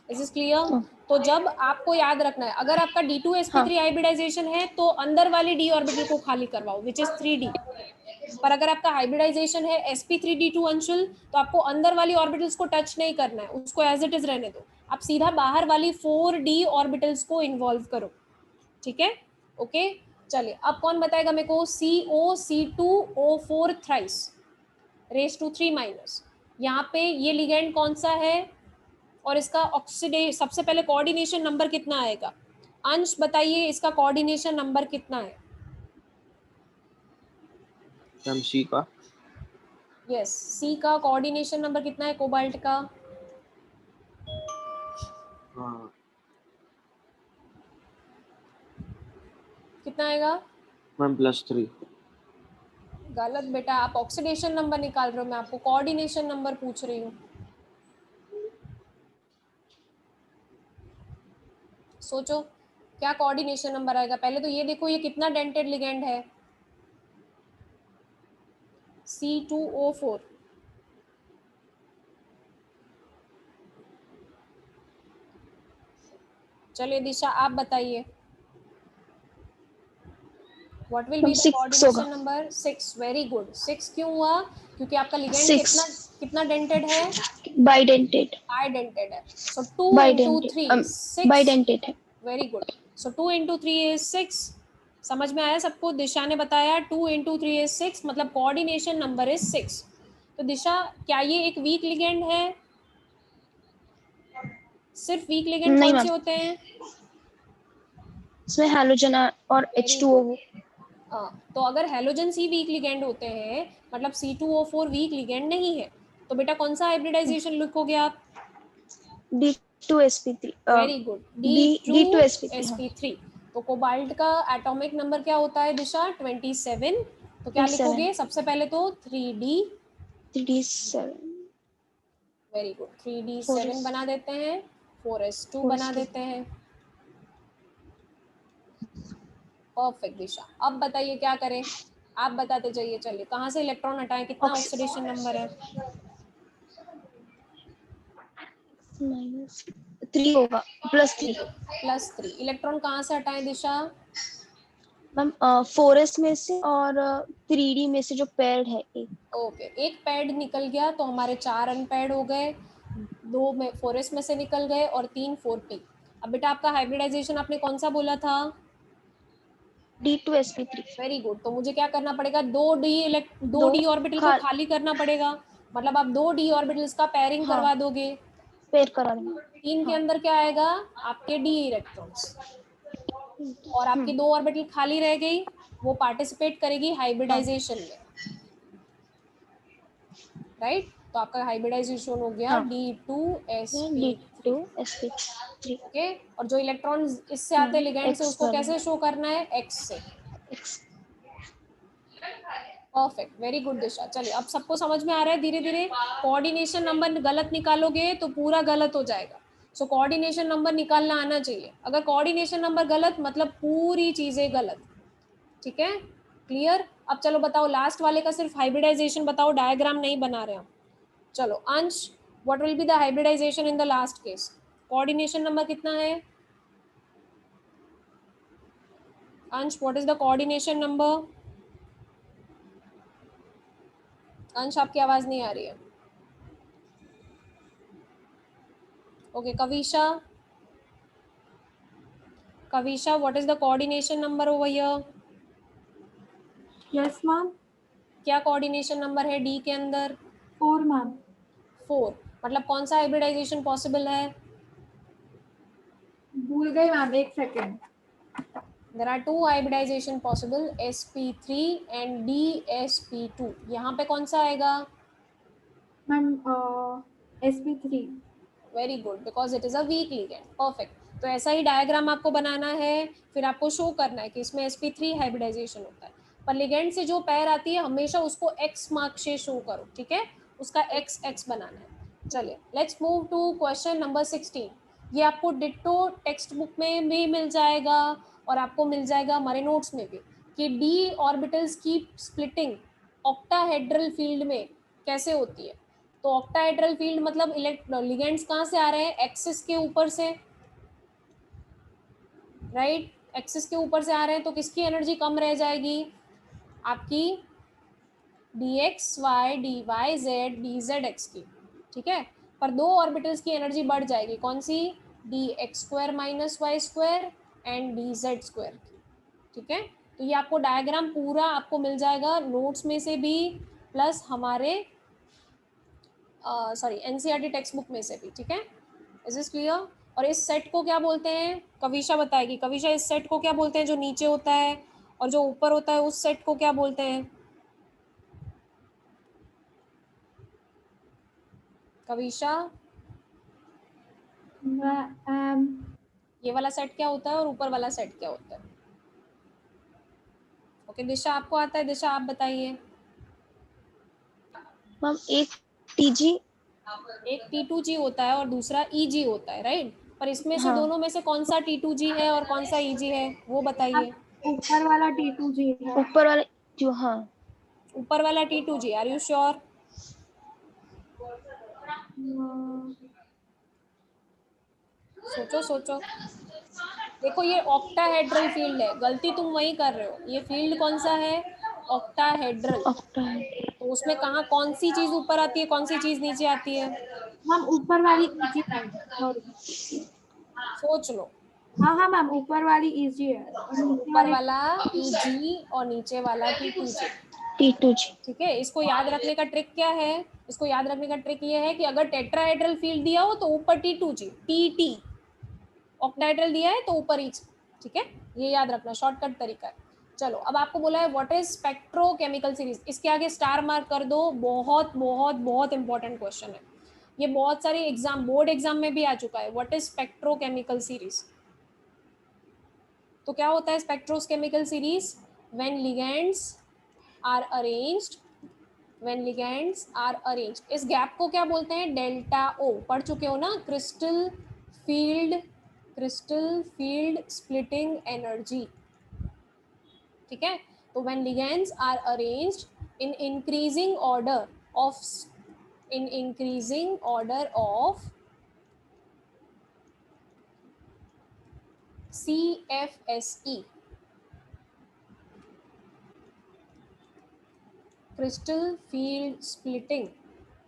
Is is clear? तो जब आपको याद रखना है, अगर आपका D2sp3 हाइब्रिडाइजेशन है तो अंदर वाली d ऑर्बिटल को खाली करवाओ विच इज 3d, पर अगर आपका हाइब्रिडाइजेशन है sp3d2 अंशुल, तो आपको अंदर वाली ऑर्बिटल्स को टच नहीं करना है, उसको एज इट इज रहने दो, आप सीधा बाहर वाली 4d ऑर्बिटल्स को इन्वॉल्व करो, ठीक है। ओके चलिए, अब कौन बताएगा मेरे को, COC2O4 thrice raise to 3 minus. यहाँ पे ये लिगेंड कौन सा है और इसका ऑक्सीडे सबसे पहले कोऑर्डिनेशन नंबर कितना आएगा, अंश बताइए इसका कोऑर्डिनेशन नंबर कितना है? मैम सी का यस, सी का कोऑर्डिनेशन नंबर कितना है कोबाल्ट का? हाँ कितना आएगा? मैम +3। गलत बेटा, आप ऑक्सीडेशन नंबर निकाल रहे हो, मैं आपको कोऑर्डिनेशन नंबर पूछ रही हूँ। सोचो क्या कोऑर्डिनेशन नंबर आएगा। पहले तो ये देखो ये कितना डेंटेड लिगेंड है, C2O4। चलिए दिशा आप बताइए, what will be the 6 coordination होगा। नंबर? 6। Very good. 6 क्यों हुआ? क्योंकि आपका लिगेंड 6 कितना कितना डेंटेड है? बाइडेंटेड। आइडेंटेड है। So 2 into 3 bidentate 6। बाइडेंटेड है। Very good. So 2 into 3 is 6। समझ में आया सबको? दिशा ने बताया 2 into 3 is 6, मतलब कोऑर्डिनेशन नंबर इज 6। तो दिशा क्या ये एक वीक लिगेंड है? सिर्फ वीक लिगेंड नहीं कौन से मैम, होते हैं? इसमें हैलोजन और वेरी H2O। गुड। तो अगर हैलोजन ही वीक लिगेंड होते हैं मतलब C2O4 वीक लिगेंड नहीं है, तो बेटा कौन सा हाइब्रिडाइजेशन लिखोगे आप? D2sp3। वेरी गुड, D2sp3 हाँ। D2sp3। तो कोबाल्ट का एटॉमिक नंबर क्या होता है दिशा? 27। तो क्या 27 लिखोगे सबसे पहले? तो 3D। 3D7 very good, 3D7 4s बना देते हैं, 4s2 बना 4s2। देते हैं। परफेक्ट दिशा। अब बताइए क्या करें, आप बताते जाइए। चलिए कहाँ से इलेक्ट्रॉन हटाएं, कितना ऑक्सीडेशन नंबर है? -3 होगा, +3। +3। इलेक्ट्रॉन कहाँ से हटाएं दिशा? मैम 4s में से और 3D में से जो पेयर्ड है एक। ओके, एक पैड निकल गया तो हमारे 4 अनपैड हो गए, 2 में 4s में से निकल गए और 3 4p। अब बेटा आपका हाइब्रिडाइजेशन आपने कौन सा बोला था? D2sp3। Very good. तो मुझे क्या करना पड़ेगा? 2 दो डी ऑर्बिटल को खाल खाली करना पड़ेगा, मतलब आप 2 डी ऑर्बिटल्स का पेयरिंग हाँ करवा दोगे। पेयर करा देंगे। 3 के हाँ अंदर क्या आएगा? आपके डी इलेक्ट्रॉन्स, और आपकी 2 ऑर्बिटल खाली रह गई, वो पार्टिसिपेट करेगी हाँ हाइब्रिडाइजेशन में, राइट? तो आपका हाइब्रिडाइजेशन हो गया हाँ D2sp। D2sp3। ओके, और जो इलेक्ट्रॉन इससे आते हैं लिगेंड से, X उसको वाले कैसे शो करना है? X से। X। परफेक्ट, वेरी गुड दिशा। चलिए अब सबको समझ में आ रहा है धीरे धीरे। कोऑर्डिनेशन नंबर गलत निकालोगे तो पूरा गलत हो जाएगा। सो कोऑर्डिनेशन नंबर निकालना आना चाहिए। अगर कोऑर्डिनेशन नंबर गलत मतलब पूरी चीजें गलत। ठीक है, क्लियर? अब चलो बताओ लास्ट वाले का सिर्फ हाइब्रिडाइजेशन बताओ, डायग्राम नहीं बना रहे हम। चलो Ansh, what will be the hybridisation in the last case? Coordination number कितना है Ansh? What is the coordination number? Ansh आपकी आवाज नहीं आ रही है। Okay, Kavisha, Kavisha, what is the coordination number over here? Yes ma'am. क्या कोऑर्डिनेशन नंबर है डी के अंदर? 4 मैम। 4। मतलब कौन सा हाइब्रिडाइजेशन पॉसिबल है? भूल गई मैम, एक second. There are 2 hybridisation possible, sp3 and dsp2। यहाँ पे कौन सा आएगा? Ma'am sp3। Very good, because it is a weak ligand. Perfect. तो ऐसा ही डायग्राम आपको बनाना है, फिर आपको शो करना है कि इसमें sp3 हाइब्रिडाइजेशन होता है, पर लिगेंड से जो पैर आती है हमेशा उसको x मार्क से शो करो, ठीक है? उसका x बनाना है। चलिए let's move to question number 16। ये आपको डिट्टो टेक्स्ट बुक में भी मिल जाएगा और आपको मिल जाएगा हमारे नोट्स में भी, कि डी ऑर्बिटल्स की स्प्लिटिंग ऑक्टाहेड्रल फील्ड में कैसे होती है। तो ऑक्टाहेड्रल फील्ड मतलब लिगेंड्स कहाँ से आ रहे हैं? एक्सिस के ऊपर से, राइट? एक्सिस के ऊपर से आ रहे हैं, तो किसकी एनर्जी कम रह जाएगी? आपकी dxy dy z dz की, ठीक है? पर 2 ऑर्बिटल्स की एनर्जी बढ़ जाएगी, कौन सी? dx² - y² एंड dz² की, ठीक है? तो ये आपको डायग्राम पूरा आपको मिल जाएगा नोट्स में से भी, प्लस हमारे सॉरी एनसीईआरटी टेक्स्ट बुक में से भी, ठीक है? Is this clear? और इस सेट को क्या बोलते हैं? कविशा बताएगी। कविशा, इस सेट को क्या बोलते हैं जो नीचे होता है, और जो ऊपर होता है उस सेट को क्या बोलते हैं? कविशा, ये वाला सेट क्या होता है और ऊपर वाला सेट क्या होता है? ओके, दिशा आपको आता है? दिशा आप बताइए। मैम एक टीजी, एक T2G होता है और दूसरा EG होता है, राइट? पर इसमें से हाँ। दोनों में से कौन सा T2G है और कौन सा EG है, वो बताइए। ऊपर वाला T2G है। ऊपर वाले जो, हाँ। ऊपर वाला T2G, आर यू श्योर? सोचो सोचो। देखो ये ऑक्टाहेड्रल फील्ड है, गलती तुम वही कर रहे हो। ये फील्ड कौन सा है? ऑक्टाहेड्रल। ऑक्टाहेड्रल। तो उसमें कहाँ कौन सी चीज ऊपर आती है, कौन सी चीज नीचे आती है? मैम ऊपर वाली EG है, सॉरी। सोच लो। हाँ हाँ मैम, ऊपर वाली EG है और नीचे ऊपर वाली वाला EG और नीचे वाला T2G। T2G। ठीक है, इसको याद रखने का ट्रिक क्या है? इसको याद रखने का ट्रिक ये है कि अगर टेट्राहेड्रल फील्ड दिया हो तो ऊपर T2G, TT। ऑक्टाहेड्रल दिया है तो ऊपर EG। ठीक है, ये याद रखना, शॉर्टकट तरीका है। चलो, अब आपको बोला है व्हाट इज स्पेक्ट्रोकेमिकल सीरीज, इसके आगे स्टार मार्क कर दो। बहुत बहुत बहुत इंपॉर्टेंट क्वेश्चन है ये, बहुत सारे एग्जाम, बोर्ड एग्जाम में भी आ चुका है। What is spectrochemical series? तो क्या होता है spectrochemical series? When ligands are arranged, when ligands are arranged, इस गैप को क्या बोलते हैं? Delta O. पढ़ चुके हो ना, crystal field, crystal field splitting energy. ठीक है, तो when ligands are arranged in increasing order of, in increasing order of CFSE, crystal field splitting,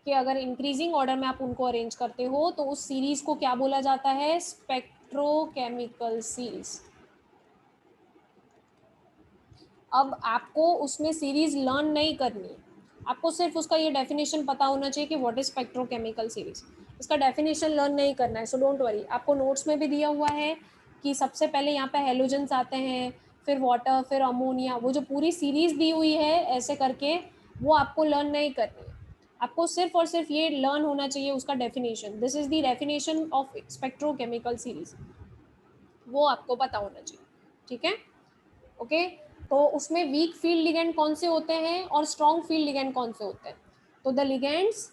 कि अगर इंक्रीजिंग ऑर्डर में आप उनको अरेंज करते हो तो उस सीरीज को क्या बोला जाता है? Spectrochemical series. अब आपको उसमें सीरीज लर्न नहीं करनी, आपको सिर्फ उसका ये डेफिनेशन पता होना चाहिए कि व्हाट इज स्पेक्ट्रोकेमिकल सीरीज। इसका डेफिनेशन लर्न नहीं करना है, सो डोंट वरी। आपको नोट्स में भी दिया हुआ है कि सबसे पहले यहाँ पे हेलोजेंस आते हैं, फिर वाटर, फिर अमोनिया, वो जो पूरी सीरीज दी हुई है ऐसे करके, वो आपको लर्न नहीं करनी है। आपको सिर्फ और सिर्फ ये लर्न होना चाहिए उसका definition. This is the definition of spectrochemical series, वो आपको पता होना चाहिए। ठीक है, ओके। तो उसमें वीक फील्ड लिगेंड कौन से होते हैं और स्ट्रॉन्ग फील्ड लिगेंड कौन से होते हैं? तो द लिगेंड्स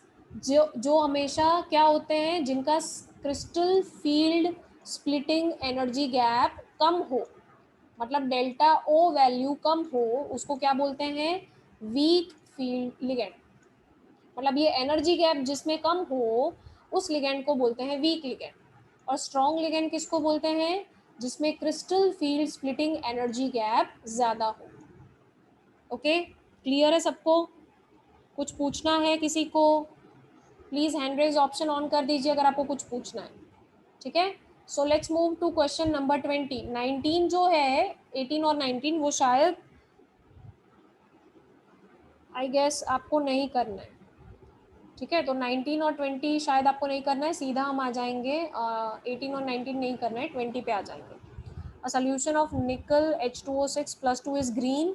जो हमेशा क्या होते हैं, जिनका crystal field splitting energy gap कम हो, मतलब डेल्टा ओ वैल्यू कम हो, उसको क्या बोलते हैं? Weak field ligand. मतलब ये एनर्जी गैप जिसमें कम हो, उस लिगेंड को बोलते हैं वीक लिगेंड। और स्ट्रॉन्ग लिगेंड किसको बोलते हैं? जिसमें crystal field splitting energy gap ज़्यादा हो। ओके, क्लियर है सबको? कुछ पूछना है किसी को? Please hand raise option on कर दीजिए अगर आपको कुछ पूछना है। ठीक है, so let's move to question number 20। 19 जो है, 18 और 19 वो शायद आई गेस आपको नहीं करना है। ठीक है, तो 19 और 20 शायद आपको नहीं करना है, सीधा हम आ जाएंगे 18 और 19 नहीं करना है, 20 पे आ जाएंगे। A solution of nickel H2O6 plus 2 is green,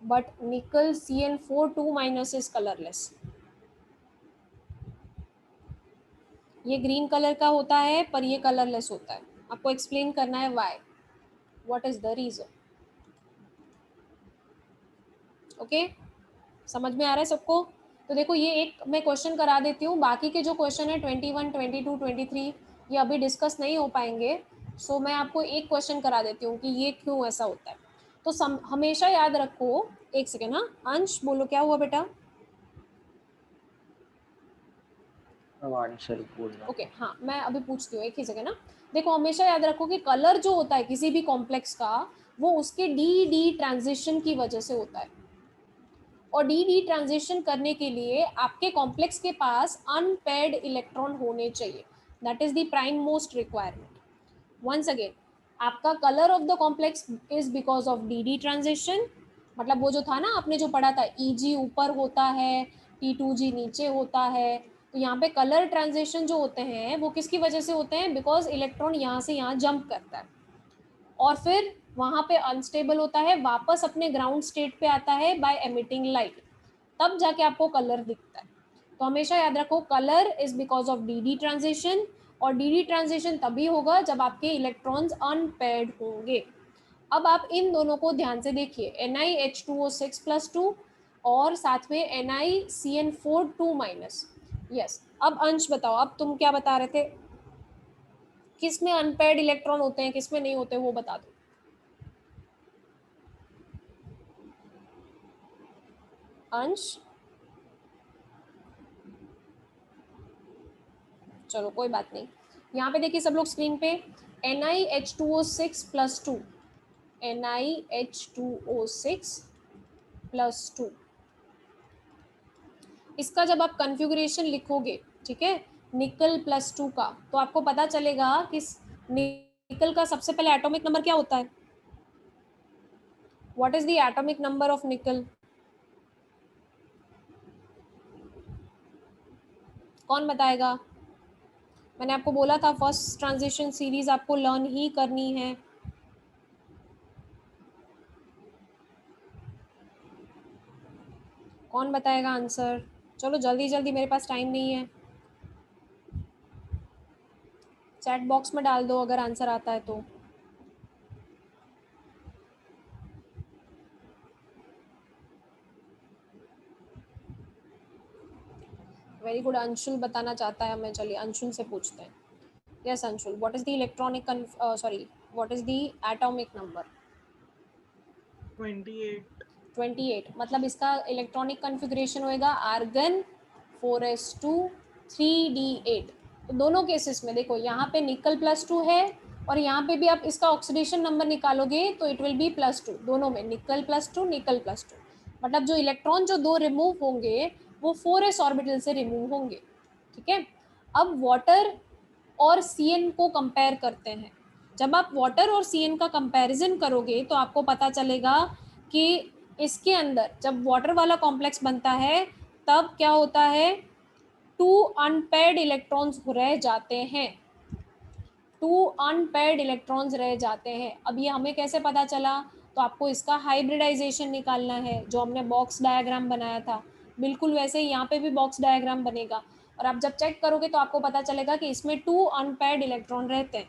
but nickel CN42 minus is colorless. ये ग्रीन कलर का होता है पर ये कलरलेस होता है। आपको एक्सप्लेन करना है why, what is the reason. Okay, समझ में आ रहा है सबको? तो देखो ये एक मैं क्वेश्चन करा देती हूँ, बाकी के जो क्वेश्चन है 21, 22, 23 ये अभी डिस्कस नहीं हो पाएंगे। सो मैं आपको एक क्वेश्चन करा देती हूँ कि ये क्यों ऐसा होता है। तो हमेशा याद रखो, एक सेकेंड, हाँ अंश बोलो क्या हुआ बेटा? आंसर बोलना। ओके, हाँ मैं अभी पूछती हूँ, एक ही सेकेंड ना। देखो हमेशा याद रखो कि कलर जो होता है किसी भी कॉम्प्लेक्स का, वो उसके डी ट्रांजिशन की वजह से होता है। और डी ट्रांजिशन करने के लिए आपके कॉम्प्लेक्स के पास अनपेयर्ड इलेक्ट्रॉन होने चाहिए। That is the prime most requirement. Once again, आपका colour of the complex is because of D transition. मतलब वो जो था ना आपने जो पढ़ा था, EG ऊपर होता है, T2G नीचे होता है, तो यहाँ पे कलर ट्रांजिशन जो होते हैं वो किसकी वजह से होते हैं, बिकॉज इलेक्ट्रॉन यहाँ से यहाँ जंप करता है और फिर वहाँ पे अनस्टेबल होता है, वापस अपने ग्राउंड स्टेट पे आता है बाय एमिटिंग लाइट, तब जाके आपको कलर दिखता है। तो हमेशा याद रखो colour is because of D D transition, और डी डी ट्रांजिशन तभी होगा जब आपके इलेक्ट्रॉन्स अनपेयर्ड होंगे। अब आप इन दोनों को ध्यान से देखिए, NiH2O6+2 और साथ में NiCN4 2-। यस, अब अंश बताओ, अब तुम क्या बता रहे थे, किस में अनपेयर्ड इलेक्ट्रॉन होते हैं, किस में नहीं होते, वो बता दो। अंश, चलो कोई बात नहीं, यहाँ पे देखिए सब लोग स्क्रीन पे, NiH2O6+2, NiH2O6+2, इसका जब आप कन्फिगुरेशन लिखोगे, ठीक है, निकल +2 का, तो आपको पता चलेगा कि निकल का सबसे पहले एटॉमिक नंबर क्या होता है। What is the atomic number of निकल? कौन बताएगा? मैंने आपको बोला था फर्स्ट ट्रांजिशन सीरीज आपको लर्न ही करनी है। कौन बताएगा आंसर? चलो जल्दी जल्दी, मेरे पास टाइम नहीं है, चैट बॉक्स में डाल दो अगर आंसर आता है तो। वेरी गुड, अंशुल बताना चाहता है, हमें चलिए अंशुल से पूछते हैं। Yes Anshul, what is the electronic sorry what is the atomic number? 28. 28, मतलब इसका इलेक्ट्रॉनिक कन्फिग्रेशन होएगा आर्गन 4s2 3d8। तो दोनों केसेस में देखो, यहाँ पे निकल +2 है और यहाँ पे भी आप इसका ऑक्सीडेशन नंबर निकालोगे तो इट विल बी +2, दोनों में निकल +2 निकल +2, मतलब जो इलेक्ट्रॉन जो दो रिमूव होंगे वो 4s ऑर्बिटल से रिमूव होंगे, ठीक है। अब वाटर और CN को कंपेयर करते हैं। जब आप वाटर और CN का कंपैरिजन करोगे तो आपको पता चलेगा कि इसके अंदर जब वाटर वाला कॉम्प्लेक्स बनता है तब क्या होता है, 2 अनपेयर्ड इलेक्ट्रॉन्स रह जाते हैं, 2 अनपेयर्ड इलेक्ट्रॉन्स रह जाते हैं। अब ये हमें कैसे पता चला? तो आपको इसका हाइब्रिडाइजेशन निकालना है, जो हमने बॉक्स डायग्राम बनाया था, बिल्कुल वैसे ही यहाँ पे भी बॉक्स डायग्राम बनेगा, और आप जब चेक करोगे तो आपको पता चलेगा कि इसमें 2 अनपेयर्ड इलेक्ट्रॉन रहते हैं।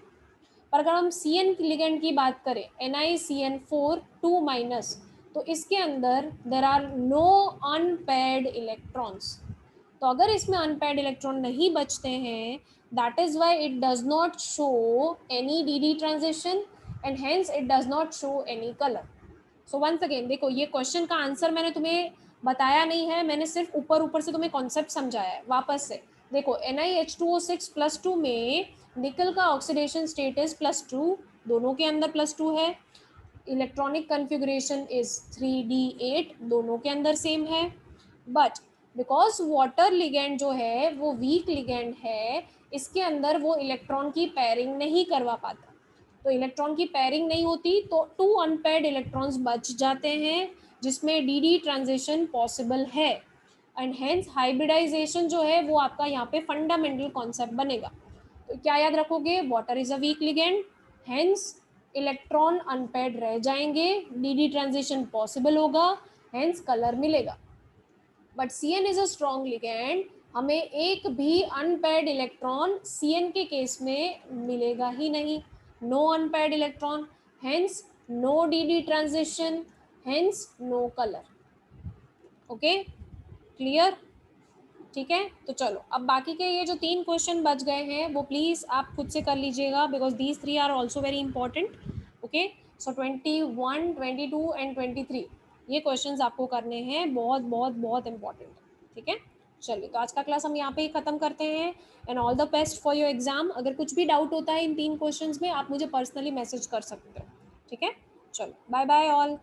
पर अगर हम CN लिगेंड की बात करें, NiCN4 2-, तो इसके अंदर there are no unpaired electrons. तो अगर इसमें अनपेयर्ड इलेक्ट्रॉन नहीं बचते हैं, that is why it does not show any DD transition and hence it does not show any colour. So once again देखो, ये क्वेश्चन का आंसर मैंने तुम्हें बताया नहीं है, मैंने सिर्फ ऊपर ऊपर से तुम्हें कॉन्सेप्ट समझाया है। वापस से देखो, NiH2O6+2 में निकल का ऑक्सीडेशन स्टेट इज +2, दोनों के अंदर +2 है, इलेक्ट्रॉनिक कन्फिगुरेशन इज 3d8, दोनों के अंदर सेम है, बट बिकॉज वाटर लिगेंड जो है वो वीक लिगेंड है, इसके अंदर वो इलेक्ट्रॉन की पेयरिंग नहीं करवा पाता। तो इलेक्ट्रॉन की पेयरिंग नहीं होती तो 2 अनपेयर्ड इलेक्ट्रॉन्स बच जाते हैं, जिसमें DD ट्रांजिशन पॉसिबल है, एंड हेंस हाइब्रिडाइजेशन जो है वो आपका यहाँ पे फंडामेंटल कॉन्सेप्ट बनेगा। तो क्या याद रखोगे? Water is a weak ligand, hence electron unpaired रह जाएंगे, DD ट्रांजिशन पॉसिबल होगा, हेंस कलर मिलेगा। But CN is a strong ligand, हमें एक भी अनपेयर्ड इलेक्ट्रॉन CN के केस में मिलेगा ही नहीं, no unpaired electron, hence no DD transition, hence no colour. Okay, clear? ठीक है, तो चलो अब बाकी के ये जो 3 क्वेश्चन बच गए हैं वो प्लीज आप खुद से कर लीजिएगा, because these 3 are also very important. Okay, so 21, 22 and 23 ये क्वेश्चंस आपको करने हैं, बहुत बहुत बहुत इंपॉर्टेंट, ठीक है। चलिए, तो आज का क्लास हम यहाँ पे ही खत्म करते हैं, and all the best for your exam. अगर कुछ भी डाउट होता है इन 3 क्वेश्चंस में, आप मुझे पर्सनली मैसेज कर सकते हो, ठीक है। चलो, बाय बाय ऑल।